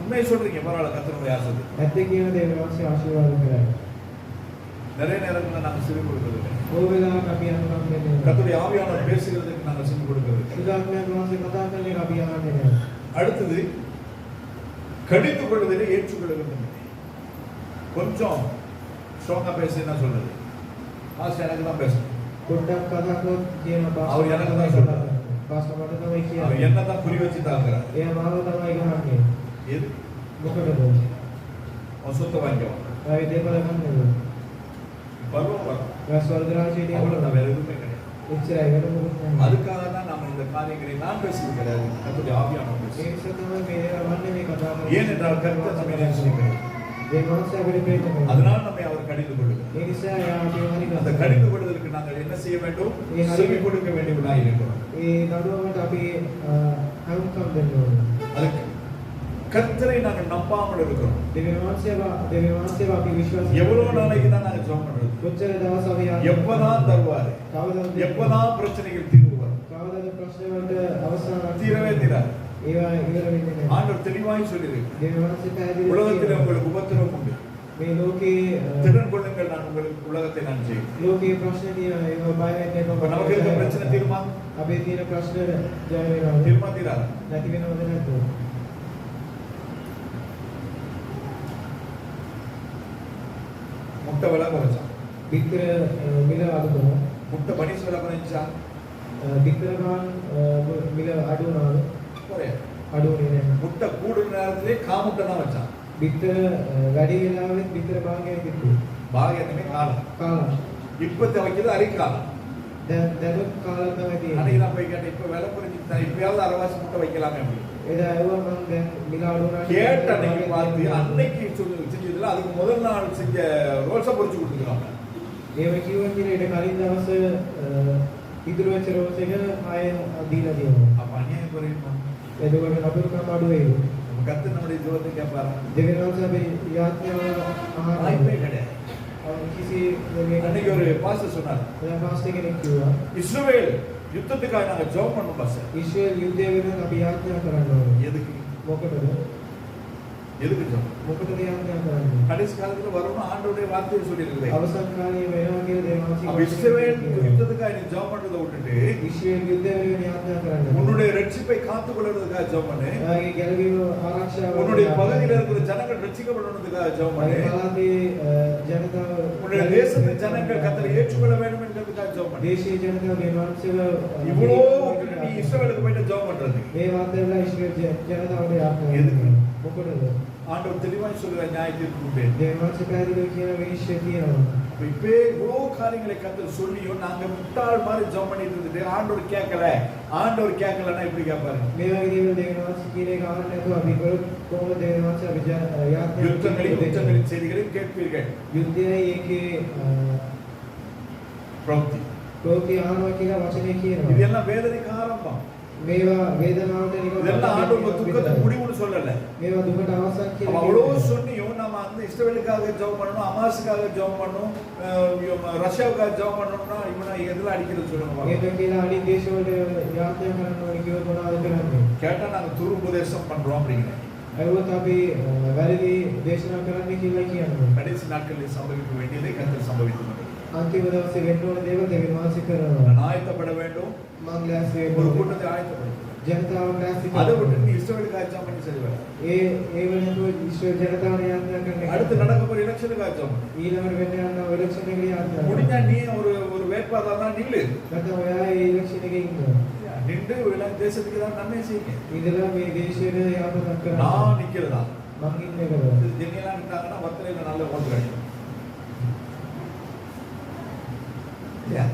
உண்மையை சொல்றீங்க, பரவாயில்ல, கர்த்தருடைய ஆசை. ඇත්ත කියන දේවාංශය ආශිර්වාද කරයි. நிறைய நேரங்களில் நாங்கள் செவி கொடுக்கிறது இல்லை. ඕ වෙලාවට අපි අනුකම් දෙන්නේ නැහැ. கர்த்தருடைய ஆவியானவர் பேசுகிறதுக்கு நாங்கள் செவி கொடுக்கிறது இல்லை. සුදාත්මයන් වහන්සේ කතා කරන එක අපි අහන්නේ නැහැ. அடுத்தது கடிந்து கொள்வதிலே ஏற்றுக்கொள்ள வேண்டும். கொஞ்சம் ஸ்ட்ராங்கா பேச என்ன சொல்றது? பாஸ்டர் எனக்கு தான் பேசணும். පොඩ්ඩක් කතා කරොත් කියන அவர் எனக்கு தான் சொல்றாரு. පාස්ටර් මට තමයි அவர் කියන්නේ. என்ன தான் குறி வச்சு தாக்குறார். එයා මාව තමයි ගහන්නේ. எது? මොකටද? அவன் சொத்தை வாங்கிக்குவான். ආයේ දේපල ගන්නද? பரவாயில்ல. ඔයා ස්වර්ග රාජ්‍යයට அவ்வளவுதான், வேற எதுவுமே கிடையாது. එච්චරයි වෙන මොකද නැහැ. அதுக்காக தான் நம்ம இந்த காரியங்களை நான் பேசுவது கிடையாது. கர்த்தருடைய ஆவியானவர் ඒ பேசுகிறார். නිසා තමයි මේ දේවල් මේ කතා කරන්නේ. ஏனென்றால் கர்த்தர் நம்மை நேசிக்கிறார். දේවාංශය අපිට ප්‍රේතයි. அதனால் நம்மை அவர் கடிந்து கொள்கிறார். ඒ නිසා එයා අපිව හරි அந்த ගන්නවා. கடிந்து கொள்வதற்கு நாங்கள் என்ன செய்ய வேண்டும்? செவி கொடுக்க வேண்டியவர்களாய் இருக்கிறோம். ඒ නඩුවකට අපි අනුකම් දෙන්න ඕනේ. அதுக்கு கர்த்தரை நாங்கள் நம்பாமல் இருக்கிறோம். දේවාංශය අපි විශ්වාස எவ்வளவு நாளைக்கு தான் நாங்கள் ஜெபம் பண்றது? කොච්චර දවස් අපි எப்பதான் தருவாரு? කවදාද எப்பதான் பிரச்சனைகள் தீர்வு வரும்? කවදාද ප්‍රශ්න වලට අවසානයක් தீரவே தீராது. ඒවා ඉවර වෙන්නේ නැහැ. ஆண்டவர் தெளிவாய் சொல்லியிருக்கு, දේවාංශය පැහැදිලිව உலகத்தில் உங்களுக்கு உபத்திரவம் உண்டு, මේ ලෝකේ திடன் கொள்ளுங்கள், நான் உங்களுக்கு உலகத்தை நான் செய்வேன். ලෝකේ ප්‍රශ්න තියෙනවා. ඒවා බය වෙන්න එපා. இப்ப நமக்கு இருக்க பிரச்சனை தீருமா? අපේ තියෙන ප්‍රශ්න ජය වෙනවා. தீருமா தீராது? නැති වෙනවද නැද්ද? முட்டை விலை குறைச்சான், බිත්තර මිල අඩු කරනවා. முட்டை பனிஸ் விலை குறைஞ்சா බිත්තර ගන්න මිල අඩු වුණාද? குறையாது. අඩු වෙන්නේ නැහැ. முட்டை கூடுற நேரத்திலே காமுட்டை தான் வச்சான். බිත්තර වැඩි වෙලාවෙත් බිත්තර භාගයක් තිබ්බේ. பாகியமே காலம். කාලා. இப்ப வைக்கிறது அரிக்காலம். දැනුත් කාලා තමයි තියෙන්නේ. அன்னைக்கு நான் போய் கேட்டேன், இப்ப விலை குறைஞ்சிட்டா, இப்பயாவது அரைவாசி முட்டை வைக்கலாமே அப்படின்னு. එදා ඇහුවා මම දැන් මිල අඩු වුණාට கேட்ட அன்னைக்கு பார்த்து அன்னைக்கு செஞ்சதுல அதுக்கு முதல் நாள் செஞ்ச ரோல்ஸை பொரிச்சு கொடுத்துருக்காங்க. ඒව කිව්වා කියලා ඊට කලින් දවස් ඉදිරි වෙච්ච රෝස් එක ආයෙ දීලා තියෙනවා. அப்ப அநியாயம் குறையுமா? එතකොට නපුරුකම් අඩු වෙයි. நம்ம கர்த்தர் நம்முடைய ஜெபத்தை கேட்பாரா? දෙවියන් වහන්සේ අපේ යාඥාව வாய்ப்பே අහනවා. கிடையாது. කිසි அன்னைக்கு ஒரு பாஸ்டர் சொன்னார், පාස්ටර් කෙනෙක් කිව්වා இஸ்ரவேல் யுத்தத்துக்காக நாங்க ஜெபம் பண்ணோம் பாஸ்டர். ඊශ්‍රායල් යුද්ධය වෙනුවෙන් අපි යාඥා කරන්න ඕනේ. எதுக்கு? මොකටද? எதுக்கு ஜெபம்? මොකටද යාඥා කරන්නේ? கடைசி காலத்துல வரணும் ஆண்டவருடைய வார்த்தையை சொல்லியிருக்கிறேன். අවසන් කාලයේ වෙනවා කියලා දෙවියන් அப்ப වහන්සේ இஸ்ரவேல் யுத்தத்துக்காக நீ ஜெபம் பண்றதை விட்டுட்டு ඊශ්‍රායල් යුද්ධය වෙනුවෙන් යාඥා කරන්න. உன்னுடைய ரட்சிப்பை காத்துக் கொள்றதுக்காக ஜெபம் பண்ணு. ආගේ ගැලවීම ආරක්ෂාව உன்னுடைய பகுதியில் இருக்கிற ஜனங்கள் ரட்சிக்கப்படுவதற்காக ஜெபம் பண்ணு. පළාතේ ජනතාව உன்னுடைய தேசத்தின் ஜனங்கள் கர்த்தரை ஏற்றுக்கொள்ள வேண்டும் என்பதற்காக ஜெபம் பண்ணு. දේශීය ජනතාවගේ මානසික இவ்வளோ விட்டுட்டு நீ இஸ்ரவேலுக்கு போயிட்டு ஜெபம் பண்றது මේ වාදවල ඊශ්‍රායල් ජනතාවට යාඥා எதுக்கு? කරනවා. මොකටද? ஆண்டவர் தெளிவாய் சொல்கிற நியாய தீர்ப்பு உண்டு. දෙවියන් වහන්සේ පැහැදිලිව කියන විනිශ්චය තියෙනවා. அப்ப இப்பே இவ்வளோ காரியங்களை கர்த்தர் சொல்லியும் நாங்க முட்டாள் மாதிரி ஜெபம் பண்ணிட்டு இருந்துட்டு ஆண்டவர் கேட்கல, ஆண்டவர் கேட்கலன்னா எப்படி கேட்பாரு? මේ වගේ දේවල් දෙවියන් වහන්සේ කියන එක අහන්න නැතුව අපි කරොත් කොහොමද දෙවියන් වහන්සේ අපි යාඥා யுத்தங்களின் செய்திகளையும் கேட்பீர்கள். යුද්ධයේ ඒකේ பிரவൃத்தி ප්‍රෝති ආනවා කියලා වචනේ කියනවා. இதெல்லாம் வேதனைக்கு ஆரம்பம். මේවා වේදනාවට இதெல்லாம் ஆண்டவர் துக்கத்துக்கு முடிவுன்னு சொல்லல. මේවා දුකට අවසන් அவன் කියලා அவ்வளவு சொன்னியும் நம்ம அந்த இஸ்ரவேலுக்காக ஜெபம் பண்ணணும், அமாசுக்காக ஜெபம் பண்ணணும், ரஷ்யாவுக்காக ஜெபம் பண்ணணும்னா இவனை எதுல அடிக்கிறது சொல்லுங்க. මේක කියලා අනිත් දේශවල යාඥා කරන්න ඕනේ කිව්වොත් මොනවද කරන්නේ? கேட்டா நாங்க துருபதேசம் பண்றோம் அப்படிங்கிற අයුවත් අපි වැරදි දේශනා කරන්න කියලා කියනවා. கடைசி நாட்களில் சம்பவிக்க வேண்டியதை கர்த்தர் சம்பவித்து கொண்டிருக்கிறார். අන්තිම දවසේ වෙන්න ඕන දේවල් දෙවියන් වහන්සේ කරනවා. நான் ஆயத்தப்பட வேண்டும், මං ලෑස්ති ஒரு වෙන්න கூட்டத்தை ஆயத்தப்படுத்தும். ජනතාව ලෑස්ති அதை කරනවා. விட்டு நீ இஸ்ரவேலுக்காக ஜெபம் பண்ணி சரி வர. ඒ වෙනකොට ඊශ්වර ජනතාවට යාඥා කරන්න அடுத்து நடக்க போற எலெக்ஷனுக்காக ஜெபம் பண்ணு. ඊළඟට වෙන්න යන ඉලෙක්ෂන් එකේ යාඥා முடிஞ்சா நீ ஒரு வேட்பாளரா நில்லு. නැත්නම් ඔයා ඒ ඉලෙක්ෂන් එකේ ඉන්නවා. நின்று தேசத்துக்கு தான் நன்மை செய்யுங்க. ඉඳලා මේ දේශයට යාපනක් කරනවා. நான் நிக்கிறதா? මං ඉන්නේ කරා. ஜெனியெல்லாம் நின்றாங்கன்னா வர்த்தனையில நல்ல ஓட்டு கிடைக்கும். இல்லையா?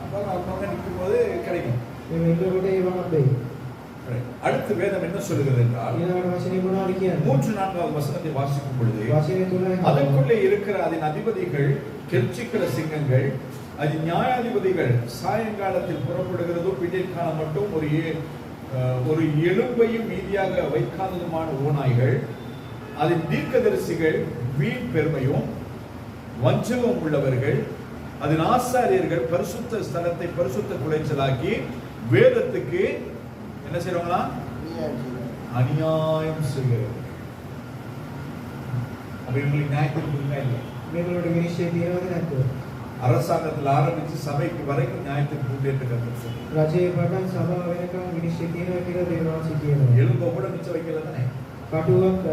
அப்ப அவங்க நிற்கும் போது கிடைக்கும். මේ වෙන්නකොට ඒ වහබ්බේ. அடுத்து வேதம் என்ன சொல்லுகிறது என்றால் ඊළඟ වචනේ මොනවද කියන්නේ? 3-4 வசனத்தை வாசிக்கும் பொழுது වචනේ තුනයි. அதற்குள்ளே இருக்கிற அதன் அதிபதிகள் கெர்ச்சிக்கிற சிங்கங்கள், அது நியாயாதிபதிகள் சாயங்காலத்தில் புறப்படுகிறதும் விடியற்காலம் மட்டும் ஒரு எலும்பையும் மீதியாக வைக்காததுமான ஓநாய்கள், அதன் தீர்க்கதரிசிகள் வீண் பெருமையும் வஞ்சகம் உள்ளவர்கள், அதன் ஆசாரியர்கள் பரிசுத்த ஸ்தலத்தை பரிசுத்த குலைச்சலாக்கி வேதத்துக்கு என்ன செய்வாங்களா? அநியாயம் செய்கிறது. அப்ப இவங்களுக்கு நியாயத்திற்கு இருக்கா இல்லை? මේගොල්ලෝට විනිශ්චය තියෙනවද නැද්ද? அரசாங்கத்தில் ஆரம்பிச்சு சபைக்கு வரைக்கும் நியாயத்திற்கு உண்டு என்று கர்த்தர் சொல்றார். රජයේ පටන් සභාව වෙනකම් විනිශ්චය තියෙනවා කියලා දෙවියන් වහන්සේ කියනවා. எலும்பை கூட மிச்சம் வைக்கல தானே. කටුවක්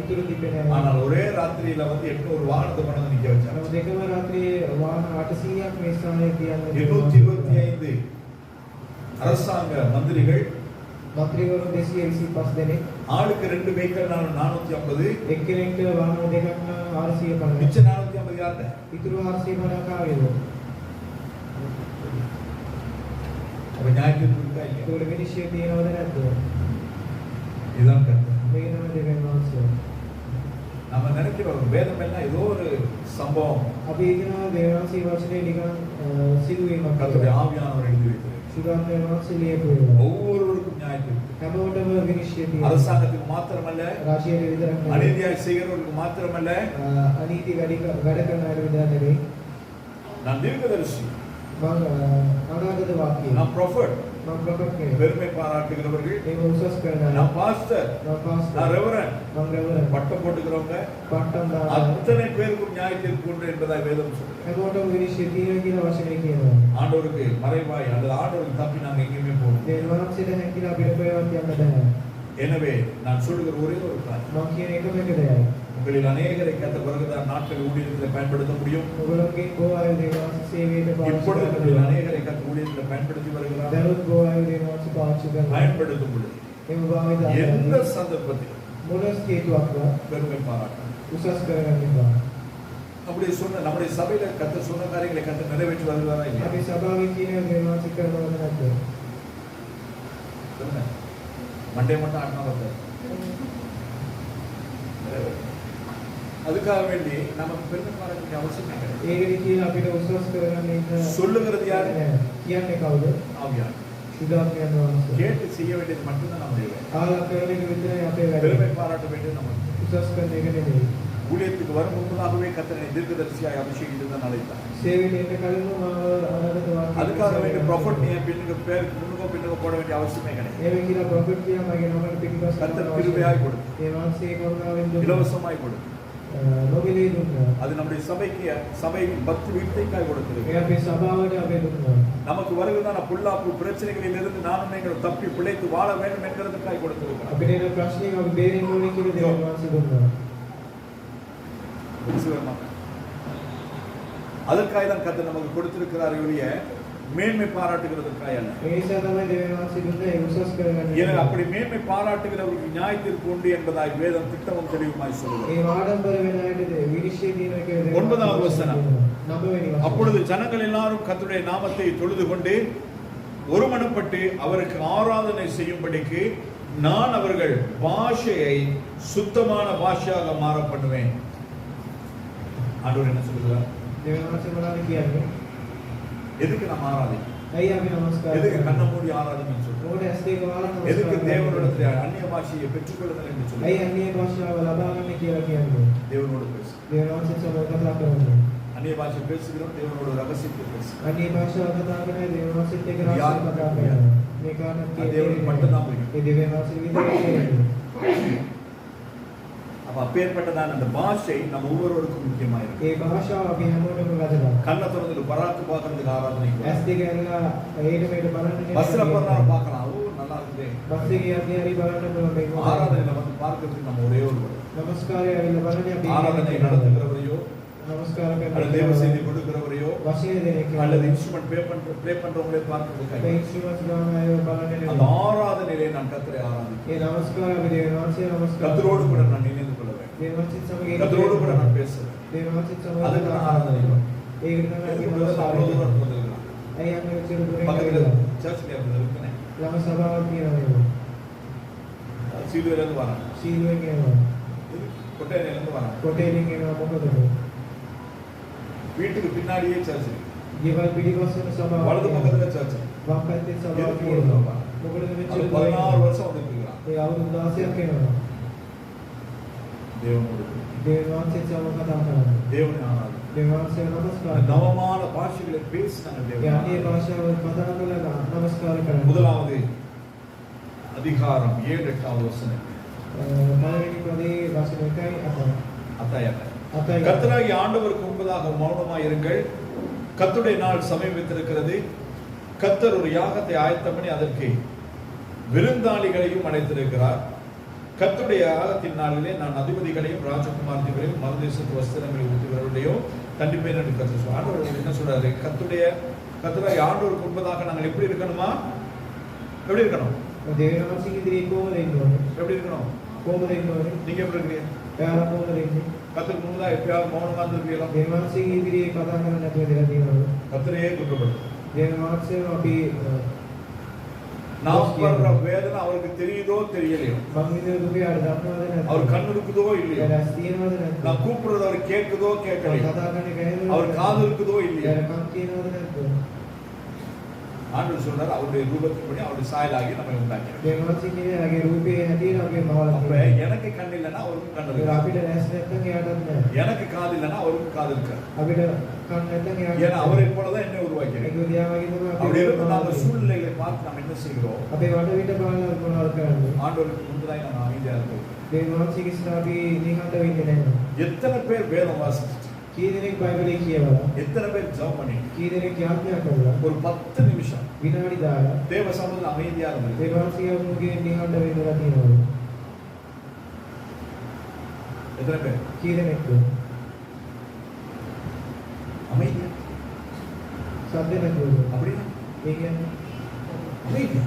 ඉතුරු තිබෙන්නේ නැහැ. ஆனால் ஒரே ராத்திரியில 800 வாகனத்தை கொண்டு வந்து நிக்க வச்சாங்க. දෙකම රාත්‍රියේ වාහන 800ක් මේ ස්ථානයේ තියන්න 225 அரசாங்க மந்திரிகள், මන්ත්‍රීවරු 225 දෙනෙක්, ஆளுக்கு 2 வெஹிக்கிள் 450, එක්කෙනෙක්ට වාහන දෙකක් නම් 450. மிச்ச 450 யார்ද? ඉතුරු 450 කාගේද? அப்ப நியாயத்திற்கு இருக்கா இல்லையா? ඒකට විනිශ්චය තියෙනවද නැද්ද? இதுதான் கர்த்தர். මේක තමයි දෙවියන් වහන්සේ. நம்ம நினைக்கிறோம் வேதம் எல்லாம் ஏதோ ஒரு சம்பவம் අපි කියනවා දෙවියන් වහන්සේ වචනේ නිකන් සිදුවීමක් கர்த்தருடைய කියලා. ஆவியானவர் எழுதி வைத்தது. සුගන්ධ වහන්සේ ලියපු ඒවා. ஒவ்வொருவருக்கும் நியாயத்திற்கு, හැමෝටම විනිශ්චය තියෙනවා. அரசாங்கத்துக்கு மாத்திரமல்ல, රාජ්‍යයේ විතරක් නෙවෙයි. அநீதியாய் செய்கிறவர்களுக்கு மாத்திரமல்ல. අනීති වැඩ කරන අය විතරක් නෙවෙයි. நான் தீர்க்கதரிசி, මම අනාගත වාක්‍යය. நான் ப்ராஃபட், මම ප්‍රොෆෙට් කෙනෙක්. பெருமை பாராட்டுகிறவர்கள், ඒක උසස් කරන අය. நான் பாஸ்டர், මම පාස්ටර්. நான் ரெவரண்ட், මම රෙවරන්ඩ්. பட்டம் போட்டுக்கிறவங்க පට්ටම් දාන அத்தனை பேருக்கும் நியாயத்திற்கு உண்டு என்பதாய் வேதம் சொல்லுது. හැමෝටම විනිශ්චය තියෙනවා කියලා වචනේ කියනවා. ஆண்டவருக்கு மறைவாய் அல்லது ஆண்டவருக்கு தப்பி நாங்க எங்கேயுமே போகணும். දෙවියන් වහන්සේට හැකියාව අපිට ප්‍රයෝජනයක් යන්න බෑ. எனவே நான் சொல்லுகிற ஒரே ஒரு காரியம், මම කියන එකම එක දෙයයි. உங்களில் அநேகரை கத்த பிறகுதான் நாட்கள் ஊழியத்தில் பயன்படுத்த முடியும். ඔයගොල්ලෝගේ ගෝ ආයු දෙවියන් වහන්සේ සේවයට පාවිච්චි இப்பொழுது කරනවා. உங்களில் அநேகரை கத்த ஊழியத்தில் பயன்படுத்தி வருகிறார். දරුවෝ ගෝ ආයු දෙවියන් වහන්සේ පාවිච්චි කරනවා. பயன்படுத்தும் பொழுது එහෙම භාවිත எந்த சந்தர்ப்பத்தில் මොන හේතුවක්වත් பெருமை பாராட்டும். උසස් කරගන්න එපා. அப்படி சொன்ன நம்முடைய சபையில கத்த சொன்ன காரியங்களை கத்த நிறைவேற்றி வருகிறாரா இல்லையா? අපි සභාවේ කියන දේවල් වහන්සේ කරනවද නැද්ද? சொல்லுங்க. மண்டே மட்டும் ஆட்டினா பார்த்தாரு. அதுக்காக வேண்டி நமக்கு பெருமை பாராட்ட வேண்டிய அவசியம் கிடையாது. ඒකෙදි කියලා අපිට උසස් කරගන්න ඉන්න சொல்லுகிறது யாரு? කියන්නේ කවුද? ஆவியார். සුදාත්මයන් වහන්සේ. கேட்டு செய்ய வேண்டியது மட்டும்தான் நம்முடைய வேலை. ආලා කරන එක විතරයි අපේ වැඩ. பெருமை பாராட்ட வேண்டியது நமக்கு. උසස් කරන එක නෙමෙයි. ஊழியத்துக்கு வரும் முன்பதாகவே கர்த்தரை தீர்க்கதரிசியாய் அபிஷேகித்து தான் அழைத்தார். සේවයට එන්න කලින්ම මාව අනාගත වාක්‍ය. அதுக்காக வேண்டிய ப்ராஃபட் நீ பின்னுக்கு பேர் முன்னுக்கு போட வேண்டிய அவசியமே கிடையாது. එහෙම කියලා ප්‍රොෆෙට් කියා මගේ නමට පිටිපස්ස கர்த்தர் கிருபையாய் கொடு. ඒ වහන්සේ කරුණාවෙන් දුන්නා. இலவசமாய் கொடு. නොබිලී දුන්නා. அது நம்முடைய சபையின் பக்தி வீழ்த்தைக்காய் கொடுத்திருக்கு. ඒ අපේ සභාවට අපේ දුන්නා. நமக்கு வருகிறதான புல்லாப்பு பிரச்சனைகளில் இருந்து நானும் நீங்கள் தப்பி பிழைத்து வாழ வேண்டும் என்கிறதுக்காய் கொடுத்திருக்கிறார். අපිට එන ප්‍රශ්නේ අපි බේරෙන්න ඕනේ කියලා දෙවියන් වහන්සේ දුන්නා. அதற்காக தான் கர்த்தர் நமக்கு கொடுத்திருக்கிறார் ஒழிய மேன்மை பாராட்டுகிறதுக்காக அல்ல. ඒ නිසා තමයි දෙවියන් වහන්සේ දුන්නේ ඒ උසස් කරගන්න. ஏன்னா அப்படி மேன்மை பாராட்டுகிறவர்களுக்கு நியாயத்தீர்ப்பு உண்டு என்பதாய் வேதம் திட்டமும் தெளிவுமாய் சொல்லுகிறது. ඒ ආඩම්බර වෙන අයට විනිශ්චය දිනන කියලා 9வது வசனம். 9 වෙනි වචන. அப்பொழுது ஜனங்கள் எல்லாரும் கர்த்தருடைய நாமத்தை தொழுது கொண்டு ஒருமனப்பட்டு அவருக்கு ஆராதனை செய்யும்படிக்கு நான் அவர்கள் பாஷையை சுத்தமான பாஷையாக மாற பண்ணுவேன். ஆண்டவர் என்ன சொல்லுகிறார்? දෙවියන් වහන්සේ මොනවද කියන්නේ? எதுக்கு நாம் ஆராதிக்கணும்? ඇයි අපි නමස්කාර எதுக்கு கண்ண மூடி ஆராதிக்கணும்னு சொல்றோம்? මොකද ඇස් දෙක වහලා නමස්කාර எதுக்கு කරන්නේ? தேவனிடத்தில் அந்நிய பாஷையை பெற்றுக்கொள்ளுதல் என்று ඇයි சொல்றோம்? අන්‍ය භාෂාව ලබා ගන්න කියලා කියන්නේ? தேவனோடு பேசு. දෙවියන් වහන්සේ සමග කතා කරන්නේ. அந்நிய பாஷை பேசுகிறோம், தேவனோடு ரகசியத்தை பேசு. අන්‍ය භාෂාව කතා කරන්නේ දෙවියන් වහන්සේත් එක්ක රහස්‍ය කතා කරනවා. මේ කාරණා அது தேவனுக்கு மட்டும்தான் புரியும். ඒ දෙවියන් වහන්සේ විතරයි කියන්නේ. அப்ப அப்பேற்பட்டதான் அந்த பாஷை நம்ம ஒவ்வொருவருக்கும் முக்கியமாயிருக்கு. ඒ භාෂාව අපි හැමෝටම වැදගත්. கண்ணை திறந்து பராக்கு பார்க்கறதுக்கு ஆராதனை கூட. ඇස් දෙක ඇරලා ඒට මේට බලන්න பஸ்ல போறனால பார்க்கலாம். ஓ நல்லா இருக்குதே. බස් එකේ යද්දී හරි බලන්න පුළුවන් මේක. ஆராதனையில வந்து பார்க்கிறதுக்கு நம்ம ஒரே ஒரு வழி. නමස්කාරය ඇවිල්ලා බලන්නේ අපි ஆராதனை நடத்துகிறவரையோ නමස්කාර அல்லது தேவ කරන செய்தி கொடுக்கிறவரையோ වශයෙන් දෙනෙක් அல்லது இன்ஸ்ட்ருமெண்ட் ப்ளே பண்றவங்களே பார்க்கிறதுக்காக ඒ ඉන්ස්ට්‍රුමන්ට්ස් ගන්න අය බලන්නේ அந்த නෙවෙයි. ஆராதனையிலே நான் கர்த்தரை ஆராதிக்கிறேன். ඒ නමස්කාර අපි දෙවියන් වහන්සේ නමස්කාර கர்த்தரோடு கூட நான் நினைந்து கொள்ள வேண்டும். දෙවියන් වහන්සේ සමග கர்த்தரோடு கூட நான் பேசுவேன். දෙවියන් වහන්සේ සමග அதுக்கு நான் ஆராதனை பண்ணுவேன். ඒක තමයි අපි அவ்வளவு නමස්කාර தூரம் කරන්නේ. வந்திருக்கிறேன். ඇයි අපි මෙච්චර දුරෙන් பக்கத்துல ආවේ? சர்ச்சில் இருக்கிறேன். ළම සභාවක් තියෙනවා. சீலுவையில இருந்து வரேன். සීලුවෙන් එනවා. கொட்டையில இருந்து வரேன். කොටේලින් එනවා මොකද? வீட்டுக்கு பின்னாடியே சர்ச் இருக்கு. ගෙවල් පිටිපස්සෙම සභාවක්. வலது பக்கத்துல சர்ச். වම් පැත්තේ සභාවක් எதுக்கு තියෙනවා. போடுறோம்? මොකද அது මෙච්චර 16 வருஷம் வந்துருக்கிறான். ඒ අවුරුදු 16ක් වෙනවා. தேவனோடு දෙවියන් වහන්සේ සමග කතා කරන්නේ. தேவனை ஆராதனை. දෙවියන් වහන්සේ නමස්කාර කරනවා. நவமான பாஷைகளை பேசினாங்க ඒ தேவன். අන්‍ය භාෂාව කතා කරලා නමස්කාර කරනවා. முதலாவது அதிகாரம் 7-8வது வசனம். පළවෙනි පදේ වචන 1යි 8යි. அத்தாய் கர்த்தராகிய ஆண்டவருக்கு முன்பதாக மௌனமாய் இருங்கள். கர்த்தருடைய நாள் சமீபித்திருக்கிறது. கர்த்தர் ஒரு யாகத்தை ஆயத்தம் பண்ணி அதற்கு விருந்தாளிகளையும் அழைத்திருக்கிறார். கர்த்தருடைய யாகத்தின் நாளிலே நான் அதிபதிகளையும் ராஜகுமாரர்களையும் மறுதேசத்து வஸ்திரங்களை ஊற்றுகிறவர்களையும் தண்டிப்பேன் என்று கர்த்தர் சொல்றார். ஆண்டவர் என்ன சொல்றாரு? கர்த்தராகிய ஆண்டவருக்கு முன்பதாக நாங்கள் எப்படி இருக்கணுமா? எப்படி இருக்கணும்? දෙවියන් වහන්සේ ඉදිරියේ කොහොමද ඉන්න ඕනේ? எப்படி இருக்கணும்? කොහොමද ඉන්න ඕනේ? நீங்க எப்படி இருக்கிறீங்க? එයාලා කොහොමද ඉන්නේ? கர்த்தருக்கு முன்பதாக எப்பயாவது மௌனமா இருந்திருக்கீங்களா? දෙවියන් වහන්සේ ඉදිරියේ කතා කරන්නේ නැතුව දෙලා තියෙනවා. கர்த்தரையே குற்றப்படுத்தும். දෙවියන් වහන්සේ අපි நாம் படுற வேதனை அவருக்கு தெரியுதோ தெரியலையோ, මං ඉදිරියේ දුකේ ආඩ දන්නවද නැද්ද? அவர் கண் இருக்குதோ இல்லையோ, එයාලා තියෙනවද නැද්ද? நான் கூப்பிடுறது அவர் கேட்குதோ கேட்கலையோ, කතා කරන්නේ කැහෙනවද? அவர் காது இருக்குதோ இல்லையோ, එයාලා කන් තියෙනවද නැද්ද? ஆண்டவர் சொல்றாரு அவருடைய ரூபத்தின்படி அவருடைய சாயலாகி நம்மை உண்டாக்கினார். දෙවියන් වහන්සේ කියන්නේ එයාගේ රූපේ හැටියට අපේ මවලා அப்ப තියෙනවා. எனக்கு கண் இல்லைன்னா அவருக்கும் கண் ඒක இருக்கு. අපිට නැස් නැත්නම් එයාටත් නැහැ. எனக்கு காது இல்லைன்னா அவருக்கும் காது இருக்கு. අපිට කන් නැත්නම් එයාට ஏன்னா அவரை போலதான் என்னை உருவாக்கினார். ඒක දිහා වගේ තමයි அப்படி இருந்து நாம අපි சூழ்நிலைகளை பார்த்து நாம் என்ன செய்கிறோம்? අපේ වටවිට බලලා මොනවද කරන්නේ? ஆண்டவருக்கு முன்பதாய் நம்ம அமைதியா இருக்கோம். දෙවියන් වහන්සේගේ ඉස්සර අපි නිහඬ වෙන්නේ නැහැ. எத்தனை பேர் வேதம் வாசிச்சு, කී දෙනෙක් බයිබලයේ කියවලා, எத்தனை பேர் ஜெபம் பண்ணி කී දෙනෙක් යාඥා කළා, ஒரு 10 நிமிஷம் විනාඩි 10ක් தேவ சமூகத்தில் அமைதியா இருந்தது. දෙවියන් වහන්සේගේ මුගේ නිහඬ වෙන්නලා තියෙනවා. எத்தனை பேர் කී දෙනෙක්ද? அமைதியா? සද්ද නැතුව. அப்படின்னா ඒ කියන්නේ அமைதி.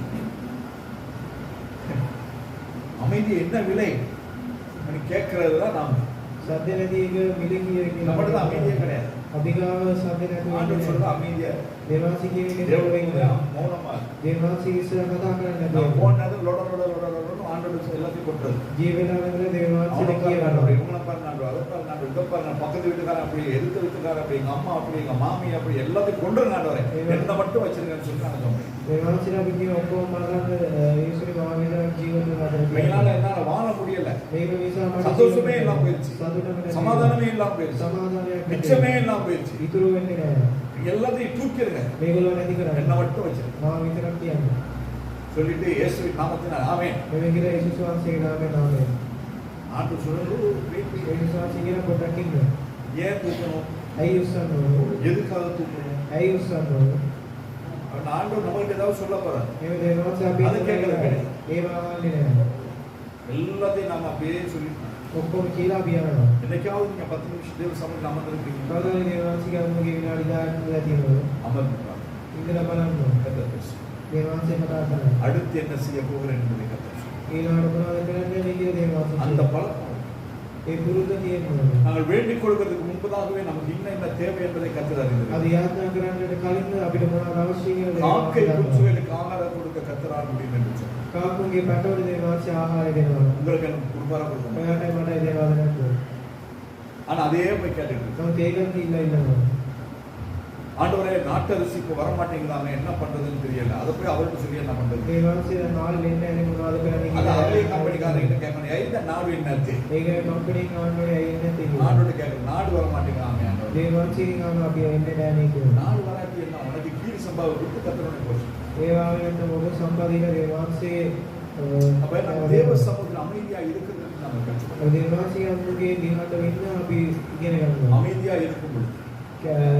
அமைதி என்ன விலை? கேட்கறது தான் நாம். සද්ද නැති එක මිල කිය කියන நம்மகிட்ட தான் அமைதியே கிடையாது. අධිකාව සද්ද ஆண்டவர் சொல்ற නැතුව அமைதியா දේවාසී කියන්නේ தேவனுடைய மௌனமா දේවාසී ඉස්සර කතා කරන්නේ நம்ம නැතුව போனது லொட லொட லொட லொடன்னு ஆண்டவர் எல்லாத்தையும் கொட்டுறது ජීවිතවල දේවාසී அவனை කියනවා பாரு இவனை பாரு நான் அதை பாரு நான் இதை பாரு நான் பக்கத்து வீட்டுக்காரன் அப்படி எதிர்த்து வீட்டுக்காரன் அப்படி எங்க அம்மா அப்படி எங்க மாமி அப்படி எல்லாத்தையும் கொண்டு நாடுறேன் என்ன மட்டும் வச்சிருக்கேன்னு சொல்லி நான் சொல்றேன் දේවාසීලා කියන ඔක්කොම මරන්න ඊශ්වරි මාවිලා ජීවිත என்னால හදලා என்னால வாழ முடியல මේක නිසා මට சந்தோஷமே இல்லாம போயிடுச்சு සතුටම නැති சமாதானமே இல்லாம போயிடுச்சு සමාදානයක් மிச்சமே இல்லாம போயிடுச்சு ඉතුරු වෙන්නේ නැහැ எல்லாத்தையும் தூக்கிடுங்க මේගොල්ලෝ නැති என்ன කරන්නේ மட்டும் வச்சிருக்கேன் මා විතරක් කියන්නේ சொல்லிட்டு இயேசுவின் நாமத்தினால் ஆமென் මේ විදිහට යේසුස් වහන්සේගේ නාමයෙන් ආමේන් ஆண்டவர் சொல்றது යේසුස් වහන්සේ කියන පොඩක් ඉන්න ஏன் தூக்கணும் ඇයි උස්සන්න ඕනේ எதுக்காக தூக்கணும் ඇයි උස්සන්න ඕනේ அவன் ஆண்டவர் நமக்கு ஏதாவது சொல்ல போறார் මේ දේවාසී අපි அது கேட்கறது கிடையாது. ඒව අහන්නේ නැහැ எல்லாத்தையும் நாம அப்படியே சொல்லிட்டோம் ඔක්කොම කියලා අපි යනවා என்னைக்காவது நீங்க 10 நிமிஷம் தேவ சமூகத்தில் அமர்ந்திருக்கீங்க කවදාද දේවාසීගේ අනුගේ විනාඩි 10ක් ඉඳලා තියෙනවා அமர்ந்திருக்கலாம் ඉඳලා බලන්න கர்த்தர் பேசு. දේවාසී කතා කරනවා அடுத்து என்ன செய்ய போகிறேன் என்பதை கர்த்தர் சொல்லு. ඊළඟට මොනවද කරන්නේ කියලා දේවාසී அந்த பழக்கம் ඒ පුරුද්ද තියෙනවා நாங்கள் வேண்டிக் கொள்வதற்கு முன்பதாகவே நமக்கு என்ன தேவை என்பதை கர்த்தர் அது அறிந்திருக்கிறார். යාත්‍රා කරන්නට කලින් අපිට මොනවද අවශ්‍ය කියලා காக்கை දේවාසී දන්නවා. குஞ்சுகளுக்கு ஆகாரம் கொடுக்க கர்த்தரால் முடியும் என்று சொன்னார். කාකුන්ගේ පැටවල දේවාසී ආහාරය දෙනවා உங்களுக்கு எனக்கு குருபாரா கொடுக்கணும். ඔයාට මට දේවාද නැද්ද ஆனா அதே போய் கேட்டுட்டு இருக்கு. නමුත් ඒකත් ඉල්ල ඉන්නවා ஆண்டவரே நாட்டு அரிசி இப்போ வரமாட்டேங்கிறாங்க என்ன பண்றதுன்னு தெரியல அதை போய் அவர்கிட்ட சொல்லி என்ன பண்றது දේවාසී නාල් වෙන්නේ නැහැ මොනවද කරන්නේ அது அதே කියලා கம்பெனிக்காரங்கிட்ட கேட்கணும் இந்த நாடு என்னது ඒක කම්පැනි කාණ්ඩේ ඇයි නැති நாடோட கேட்கணும் நாடு வரமாட்டேங்கிறாங்க ஆண்டவரே. දේවාසී කාම අපි එන්නේ නැහැ නේ කියලා நாடு வராட்டி என்ன உனக்கு கீழ் சம்பாவை விட்டு கத்தரணும் போச்சு. ඒ වගේම මොකද සම්පාදික දේවාසී அப்ப நம்ம தேவ சமூகத்தில் அமைதியா இருக்கிறதுக்கு நம்ம கற்றுக்கணும். දේවාසී අනුගේ දිහාට වෙන්න අපි ඉගෙන ගන්නවා அமைதியா இருக்கும் பொழுது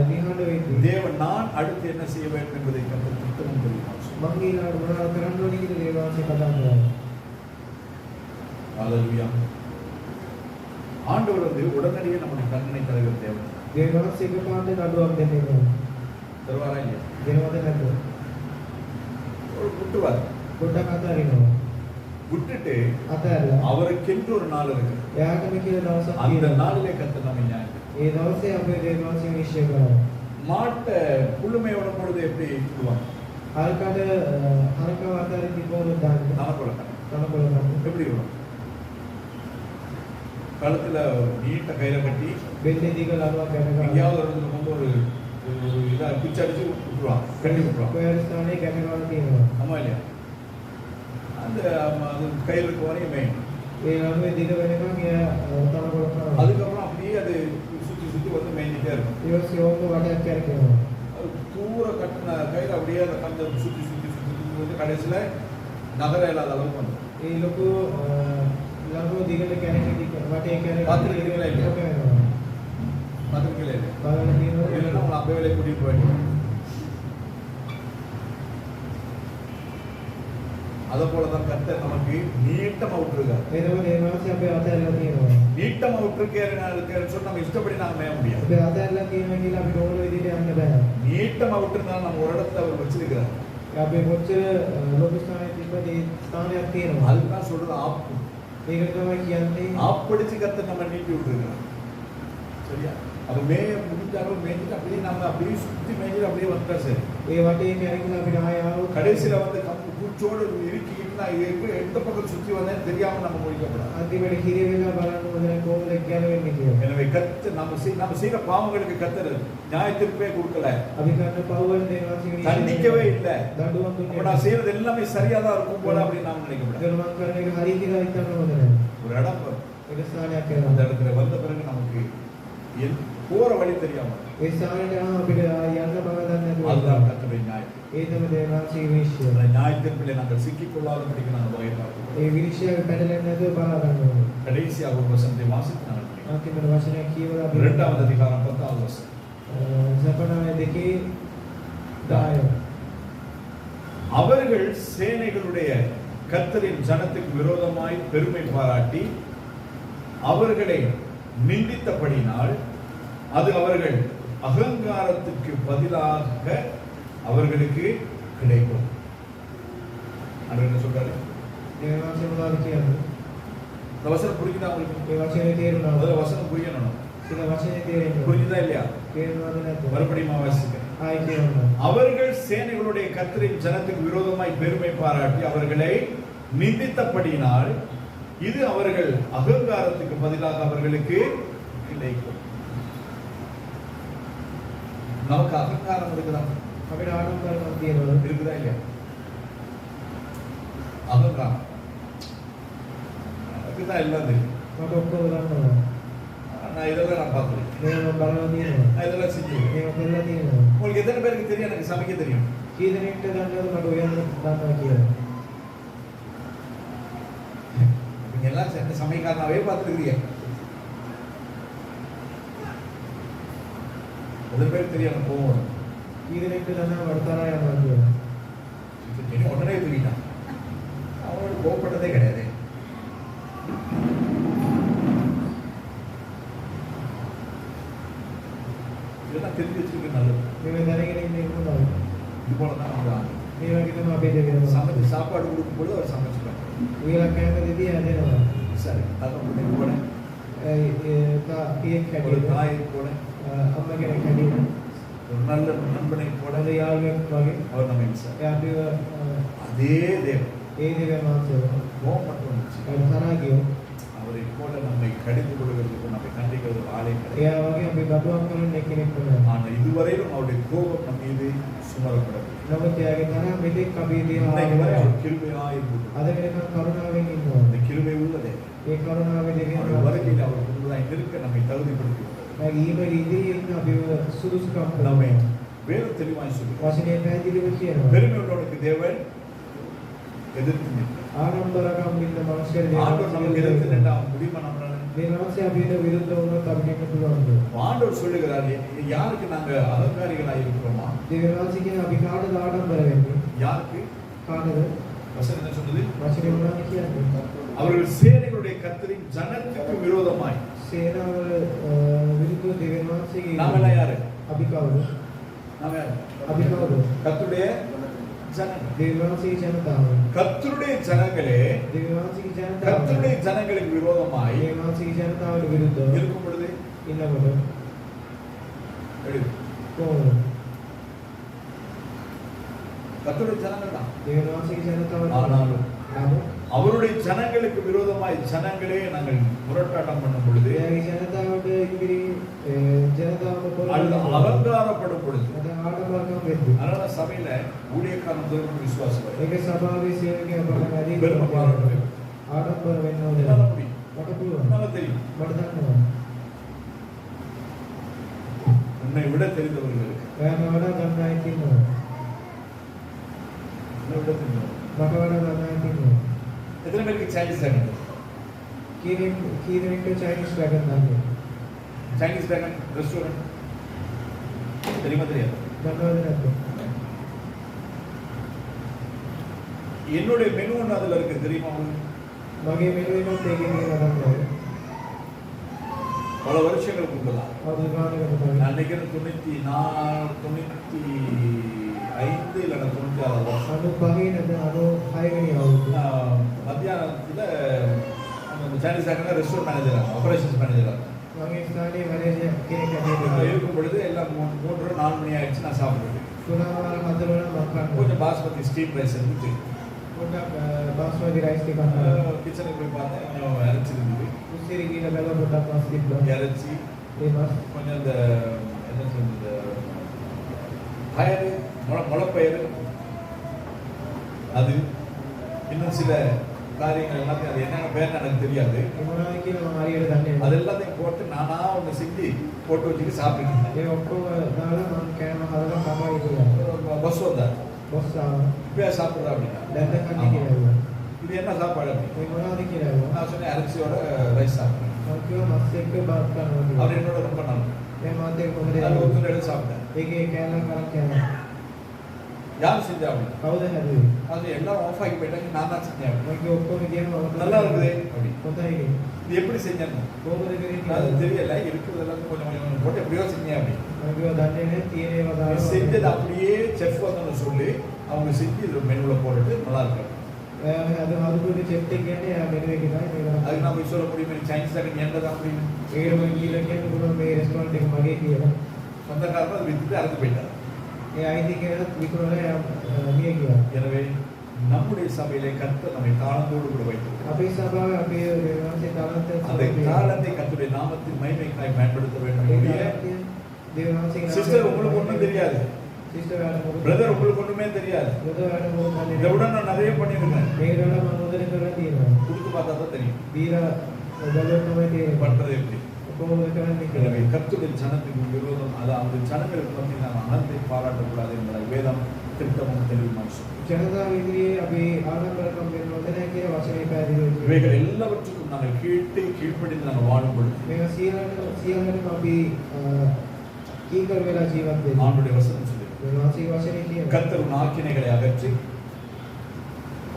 දිහාට වෙන්නේ தேவன் நான் அடுத்து என்ன செய்ய வேண்டும் என்பதை கத்தர் திட்டமும் தெரியும். මං ඊළඟට මොනවද කරන්න ඕනේ කියලා දේවාසී කතා කරනවා ஹalleluya. ஆண்டவர் வந்து உடனடியே நமக்கு தண்டனை தருகிற தேவன். දේවාසී එකපාරට නඩුවක් දෙන්නේ නැහැ தருவாரா இல்லையா? දෙනවද නැද්ද ஒரு விட்டுவார். පොඩ්ඩක් අතාරිනවා விட்டுட்டு අතාරලා அவருக்கென்று ஒரு நாள் இருக்கு. එයාටම කියලා දවසක් அந்த තියෙනවා நாளிலே கத்தர் நம்மை நியாயம் தீர்ப்பார். ඒ දවසේ අපේ දේවාසී නිශ්චය කරනවා மாட்டை புழுமையோட பொழுது எப்படி விடுவாங்க? හරකට හරකව අතාරින්න කොහොමද දාන්නේ தனக்குள்ள තනකොළ ගන්න எப்படி விடுவாங்க? கழுத்துல நீட்ட கயிறை கட்டி බෙල්ලේ දිග ලනුවක් ගන්න எங்கேயாவது ஒரு இடத்துல கொண்டு ஒரு இதா குச்சி அடிச்சு விட்டுருவாங்க, கட்டி விட்டுருவாங்க. කොහේ ස්ථානයේ ගැටගාන තියෙනවා ஆமா இல்லையா? அந்த அது கயிறுக்கு வரையும் மெயின். ඒ ලනුවේ දිග වෙනකන් එයා තනකොළ කරනවා அதுக்கப்புறம் அப்படியே அது சுத்தி சுத்தி வந்து மேய்ஞ்சிட்டே இருக்கும். ඊවස්සේ ඕක වටයක් කරකිනවා அது தூர கட்டின கயிறு அப்படியே அந்த கந்த சுத்தி சுத்தி சுத்தி சுத்தி வந்து கடைசியில நகர இல்லாத அளவுக்கு வந்து ඒ ලොකු ලනුව දිගට කැරකෙදි වටේ பார்த்திருக்கீங்களா இல்லையா? වෙනවා பார்த்துருக்கீங்களா இல்லையா? බලන්න තියෙනවා இல்லைன்னா உங்களை அப்பவே வேலையை கூட்டிட்டு போயிட்டு அதை போலதான் கர்த்தர் நமக்கு நீட்டமா விட்டுருக்காரு. එතකොට දේවාසී අපේ අතහැරලා තියෙනවා நீட்டமா விட்டுருக்கேன்னு சொல்லி நம்ம இஷ்டப்படி நாங்க மேய முடியாது. අපේ අතහැරලා තියෙනවා කියලා අපි ඕන විදිහට යන්න බෑ நீட்டமா விட்டுருந்தாலும் நம்ம ஒரு இடத்துல அவர் வச்சிருக்கிறார். අපේ කොච්චර ලොකු ස්ථානයක් තිබ්බද ඒ ස්ථානයක් තියෙනවා அதுதான் சொல்றது ஆப்பு. ඒකට තමයි කියන්නේ ஆப்படிச்சு கர்த்தர் நம்ம நீட்டி விட்டுருக்கிறார். சரியா? அது மேய முடிஞ்சாலும் மேய்ஞ்சிட்டு அப்படியே நம்ம அப்படியே சுத்தி மேய்ஞ்சிட்டு அப்படியே வந்துட்டா சரி. ඒ වටේ කැරකිලා අපිට ආය ආවොත් கடைசியில வந்து பூச்சோடு இறுக்கிட்டு நான் எந்த பக்கம் சுத்தி வந்தேன்னு தெரியாம நம்ம முடிக்கப்படாது. අන්තිමට හිරේ වෙලා බලන්න ඕනේ කොහොමද ගැලවෙන්නේ කියලා. எனவே கர்த்தர் நம்ம செய்யற பாவங்களுக்கு கர்த்தர் நியாயத்தீர்ப்பே கொடுக்கல, අපි කරන පවවල දේවාසී தண்டிக்கவே இல்லை. දඬුවම් அப்ப දුන්නේ நான் செய்யறது எல்லாமே சரியா தான் இருக்கும் போல அப்படின்னு நாம நினைக்கப்படாது. දඬුවම් කරන එක හරි කියලා හිතන්න හොඳ නැහැ. ஒரு இடம் வரும். ඒක ස්ථානයක් அந்த කරනවා. இடத்துல வந்த பிறகு நமக்கு போற வழி தெரியாம ඒ ස්ථානයට ආව අපිට යන්න බව දන්නේ නැතුව. அதுதான் கர்த்தருடைய நியாயம். ඒ තමයි දේවාසී විශ්ය. அந்த நியாயத்திற்குள்ளே நாங்கள் சிக்கிக்கொள்ளாதபடிக்கு நாங்கள் வகை பார்க்கிறோம். ඒ විශ්ය පැටලෙන්නේ නැතුව බලා ගන්න ඕනේ. கடைசியாக ஒரு வசனத்தை வாசித்து நாங்கள் முடிக்கிறோம். අන්තිමට වචනයක් කියවලා අපි 2வது அதிகாரம் 10வது வசனம். සපනාය දෙකේ 10. அவர்கள் சேனைகளுடைய கர்த்தரின் ஜனத்துக்கு விரோதமாய் பெருமை பாராட்டி அவர்களை நிந்தித்தபடினால் அது அவர்கள் அகங்காரத்துக்கு பதிலாக அவர்களுக்கு கிடைக்கும். அவர் என்ன சொல்றாரு? දේවාසී මොනවද කියන්නේ? இந்த வசனம் புரியுதா உங்களுக்கு? ඒ වචනේ තේරුණා. முதல்ல வசனம் புரியணும். සිත වචනේ තේරෙන්නේ. புரியுதா இல்லையா? තේරෙනවද නැද්ද? மறுபடியும் வாசிக்கிறேன். ආයි කියන්න. அவர்கள் சேனைகளுடைய கர்த்தரின் ஜனத்துக்கு விரோதமாய் பெருமை பாராட்டி அவர்களை நிந்தித்தபடியினால் இது அவர்கள் அகங்காரத்துக்கு பதிலாக அவர்களுக்கு கிடைக்கும். நமக்கு அகங்காரம் இருக்குதா? අපිට ආඩම්බරකම් තියෙනවද? இருக்குதா இல்லையா? அகங்காரம் அதுதான் எல்லாம் தெரியும். මට ඔක්කොම දන්නවා. நான் இதெல்லாம் நான் பார்க்கல. මේක බලලා තියෙනවා. நான் இதெல்லாம் செஞ்சேன். මේක කරලා තියෙනවා. உங்களுக்கு எத்தனை பேருக்கு தெரியும் எனக்கு சமைக்க தெரியும்? කී දෙනෙක්ට දන්නවද මට උයන්න දන්නවා කියලා? நீங்க எல்லாம் சேர்ந்து சமைக்காரனாவே பார்த்துருக்கீங்க. எத்தனை பேருக்கு தெரியும் எனக்கு போவோம்? කී දෙනෙක්ට දන්නවද මට තරහා යනවා කියලා? இனி உடனே தெரியிட்டான். அவனோட கோபப்பட்டதே கிடையாது. இதெல்லாம் தெரிஞ்சு வச்சிருக்க நல்லது. මේක දැනගෙන ඉන්න එක හොඳයි. இது போலதான் நம்ம මේ වගේ තමයි අපේ දෙවියන් சமைச்சு சாப்பாடு கொடுக்கும் பொழுது அவர் சமைச்சுப்பார். උයලා කෑම දෙදී හැදෙනවා. சரி தகவல் போல කීයක් ஒரு හැදෙනවා. தாயை போல අම්ම කෙනෙක් හැදෙනවා. ஒரு நல்ல நண்பனை போல හොඳ යාළුවෙක් වගේ. அவர் நம்ம இன்சார். ඒ අපිව அதே தேவன் ඒ දෙවියන් වහන්සේ கோபப்பட்டு வந்துச்சு. තරහා ගියෝ. அவரை போல நம்மை கடிந்து கொடுக்கிறதுக்கு நம்மை கண்டிக்கிறது ஆளே கிடையாது. එයා වගේ අපි බඩුවක් කරන කෙනෙක් නෙවෙයි. ஆனால் இதுவரையிலும் அவருடைய கோபம் நம்ம மீது சுமரப்படவில்லை. නමුත් එයාගේ තරහ මෙතෙක් අපි இன்னைக்கு வரை දිහා அவர் கிருபையா இருக்குது. අද වෙනකන් කරුණාවෙන් ඉන්නවා. அந்த கிருபை உள்ளதே ඒ කරුණාවේ දෙවියන් அவர் වහන්සේ வருகையில் அவர் முன்புதான் இருக்க நம்மை தகுதிப்படுத்தி ඊට ඉදිරියේ ඉන්න අපිව සුදුසුකම් நம்மை කරනවා. வேறு தெளிவாய் சொல்லி වචනේ පැහැදිලිව කියනවා. பெருமை உள்ளவனுக்கு தேவன் எதிர்த்து நிற்கிறார். ආඩම්බරකම් ඉන්න මනුස්සයෙක් ஆண்டவர் நமக்கு எதிர்த்து நின்றா முடியுமா நம்மளால? මේ මනුස්සය අපිට විරුද්ධ වුණොත් අපිට ඉන්න පුළුවන්ද? ஆண்டவர் சொல்லுகிறார் யாருக்கு நாங்க அகங்காரிகளாய் இருக்கிறோமா? දෙවියන් වහන්සේ කියන අපි කාටද ආඩම්බර වෙන්නේ? யாருக்கு? කාටද? வசனம் என்ன சொல்லுது? වචනේ මොනවද කියන්නේ? அவர்கள் சேனைகளுடைய கர்த்தரின் ஜனத்துக்கு விரோதமாய். සේනාවල විරුද්ධ දෙවියන් වහන්සේගේ நாமெல்லாம் யாரு? අපි කවුද? நாம யாரு? අපි කවුද? கர்த்தருடைய ஜனங்கள். දෙවියන් වහන්සේගේ ජනතාව. கர்த்தருடைய ஜனங்களே දෙවියන් වහන්සේගේ ජනතාව. கர்த்தருடைய ஜனங்களுக்கு விரோதமாய் දෙවියන් වහන්සේගේ ජනතාවට විරුද්ධව இருக்கும் பொழுது ඉන්නකොට எழுது. කොහොමද? கர்த்தருடைய ஜனங்கள் தான். දෙවියන් වහන්සේගේ ජනතාවට ஆனாலும் නමුත් அவருடைய ஜனங்களுக்கு விரோதமாய் ஜனங்களே நாங்கள் முரட்டாட்டம் பண்ணும் பொழுது එයාගේ ජනතාවට ඉදිරි ජනතාවට அல்லது அலங்காரப்படும் பொழுது අද ආඩම්බරකම් වෙද්දී அதனால சபையில ஊழியக்காரன் துறவு விசுவாசம் வரும். ඒක සභාවේ සේවකයා බලන අදී பெருமை பாராட்டுவேன். ආඩම්බර වෙන්න ඕනේ. என்னால முடியும். මට පුළුවන්. என்னால தெரியும். මට දන්නවා. உன்னை விட தெரிந்தவர்களுக்கு එයාට වඩා දන්න අය ඉන්නවා. உன்னை விட தெரிந்தவர்கள். මට වඩා දන්න අය ඉන්නවා. எத்தனை பேருக்கு சைனீஸ் டிராகன்? කී දෙනෙක්ට චයිනීස් ඩ්‍රැගන් දන්නේ? சைனீஸ் டிராகன் ரெஸ்டாரண்ட் தெரியுமா தெரியாது? දන්නවද නැද්ද? என்னுடைய மெனு ஒன்று அதுல இருக்கு தெரியுமா உங்களுக்கு? මගේ මෙලුවෙන්වත් ඒකේ තියෙනවා දන්නවද? பல வருஷங்களுக்கு முன்பதான் අවුරුදු ගානකට කලින්. நான் நினைக்கிறேன் 95 இல்லைன்னா 96 வருஷம் 95 නැත්නම් 96 වෙනි අවුරුද්ද. மத்தியானத்துல அந்த சைனீஸ் டிராகன் ரெஸ்டாரண்ட் மேனேஜரா ஆபரேஷன்ஸ் மேனேஜரா මගේ ස්ථානයේ මැනේජර් කෙනෙක් හැටියට இருக்கும் பொழுது எல்லாம் 3 மணி ஆயிடுச்சு நான் சாப்பிடுவேன். 3 4 මම කන්න. கொஞ்சம் பாஸ்மதி ஸ்டீம் ரைஸ் இருந்துச்சு. පොඩ්ඩක් බාස්මති රයිස් ටිකක් කන්න. கிச்சனுக்கு போய் பார்த்தேன் கொஞ்சம் இறைச்சிருந்தது. උස්සිරි ගිහලා බැලුවා පොඩ්ඩක් මස් තිබ්බා. இறைச்சி ඒ මස් கொஞ்சம் இந்த என்ன சொல்றது பயறு முளைப்பயிறு அது இன்னும் சில காரியங்கள் எல்லாத்தையும் அது என்னென்ன பேர் எனக்கு தெரியாது. ඒ මොනවද කියලා මම හරියට දන්නේ නැහැ. அது எல்லாத்தையும் போட்டு நானா ஒன்று செஞ்சு போட்டு வச்சுட்டு சாப்பிட்டுட்டு ඒ ඔක්කොම දාලා මම කෑම හදලා කනවා ඉතින්. பஸ் வந்தார் බොස් ආවා. இப்பயா சாப்பிட்றா அப்படின்னா දැන් කන්නේ කියලා. இது என்ன சாப்பாடு அப்படின்னு ඒ මොනවද කියලා. நான் சொன்னேன் அரிசியோட ரைஸ் சாப்பிட்றேன். මම කිව්වා මස් එක්ක බත් කනවා කියලා. அவர் என்னோட ரொம்ப நல்லது. ඒ මාත් එක්ක කොහොමද அது යන්නේ? ஒத்துழைப்பு எடுத்து சாப்பிட்டேன். ඒකේ කෑල්ලක් කරන් කෑවා. யார் செஞ்சா அப்படின்னு කවුද හැදුවේ? அது எல்லாம் ஆஃப் ஆகி போயிட்டாங்க. நான் தான் செஞ்சேன். මම කිව්වා ඔක්කොම කියනවා நல்லா இருக்குது அப்படி හොඳයි. இது எப்படி செஞ்சேன்னு කොහොමද කරන්නේ? அது தெரியல. இருக்கிறதெல்லாம் கொஞ்சம் கொஞ்சம் போட்டு எப்படியோ செஞ்சேன் அப்படி මම කිව්වා දන්නේ නැහැ තියෙන ඒවා දාලා. செஞ்சது அப்படியே செஃப் வந்து சொல்லி அவங்க செஞ்சு இது மெனுல போட்டுட்டு நல்லா இருக்கு. அது அதுக்கு செக் එකකට යා මෙනු එක තමයි මේක. அதுக்கு நான் சொல்ல முடியும் சைனீஸ் டிராகன் என்னதான் அப்படின்னு. ඒකම කියලා කියන්න පුළුවන් මේ රෙස්ටෝරන්ට් එක මගේ කියලා. சொந்தக்காரர் அதை வித்துட்டு அறுத்து போயிட்டார். ඒ අයිති කියලා විකුණලා මිය ගියා. எனவே நம்முடைய சபையிலே கர்த்தர் நம்மை தாளத்தோடு கூட வைத்திருக்கிறார். අපේ සභාවේ අපේ දේවාංශයේ அந்த තාලන්ත தாளத்தை கர்த்தருடைய நாமத்தின் மகிமைக்காய் பயன்படுத்த வேண்டும். දේවාංශයේ சிஸ்டர் உங்களுக்கு ஒண்ணும் தெரியாது, பிரதர் உங்களுக்கு ஒண்ணுமே தெரியாது. இதை விட நான் நிறைய பண்ணிருக்கேன். கொடுத்து பார்த்தா தான் தெரியும் பண்றது எப்படி. எனவே கர்த்தருடைய ஜனத்துக்கு விரோதம், அதாவது ஜனங்களுக்கு மத்தியில் நாம் அனந்தை பாராட்டக்கூடாது என்பதை வேதம் திட்டமும் தெளிவுமாய் இவைகள் எல்லாவற்றுக்கும் நாங்கள் கீழ்ப்படிந்து நாங்கள் வாழும் பொழுது ஆண்டுடைய வசனம் சொல்லி கர்த்தர் உன் ஆக்கினைகளை அகற்றி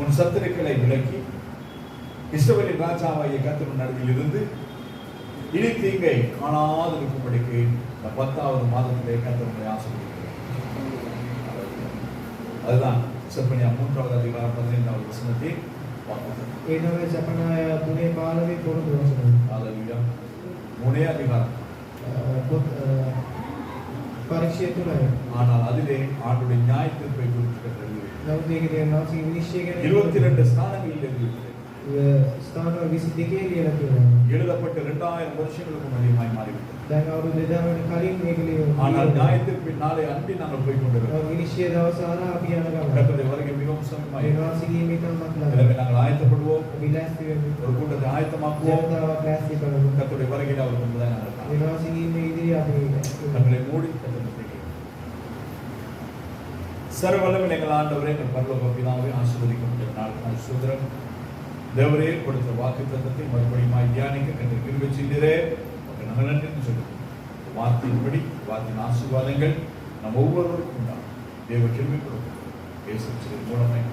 உன் சத்துருக்களை விலக்கி இஸ்ரவேலின் ராஜாவாகிய கர்த்தர் நடுவில் இருந்து இனி தீங்கை காணாதிருக்கும்படிக்கு 10வது மாதத்திலே கர்த்தர் உங்களை ஆசீர்வதிக்கிறார். அதுதான் செப்பனியா 3வது அதிகாரம் 15வது வசனத்தை பார்க்கிறோம். ஏனவே செப்பனியா 3:15 பொருள் வசனம். ஹalleluya. 3 அதிகாரம் பரீட்சை துணை. ஆனால் அதிலே ஆண்டுடைய நியாய தீர்ப்பை குறித்து கற்றுள்ளது. 22 ஸ்தானங்களில் எழுதியிருக்கிறது. ස්ථාන 22 ලියලා තියෙනවා. எழுதப்பட்ட 2000 வருஷங்களுக்கும் அதிகமாய் மாறிவிட்டது. දැන් අවුරුදු 2000 කලින් මේක ලියුණා. ஆனால் நியாயத்திற்கு நாளை அன்றி நாங்கள் போய் கொண்டிருக்கிறோம். විනිශ්චය දවස ආරා අපි යන ගමන. கர்த்தருடைய வருகை மிகவும் சமீபமாய் විනාශී මේකමත් ළඟ. எனவே நாங்கள் ஆயத்தப்படுவோம். විලාසී වෙමු. ஒரு கூட்டத்தை ஆயத்தமாக்குவோம். ජනතාව ක්ලාස් කරමු. கர்த்தருடைய வருகையில் அவர் முன்பதாக நாங்கள் காணலாம். විනාශී මේ ඉදිරිය අපි கண்களை மூடி கர்த்தரை சர்வவல்லமை எங்கள் ஆண்டவரே, எங்கள் பரலோக பிதாவே, ஆசீர்வதிக்கப்பட்ட நாள் சுதந்திரம் தேவரே கொடுத்த வாக்குத்தத்தத்தை மறுபடியும் தியானிக்க கர்த்தர் கிருபை செய்தீரே, நாங்கள் நன்றி சொல்லுவோம். வார்த்தையின்படி வார்த்தையின் ஆசீர்வாதங்கள் நம் ஒவ்வொருவருக்கும் உண்டாகும். தேவ கிருபை கொடுக்கும். இயேசு மூலமாய்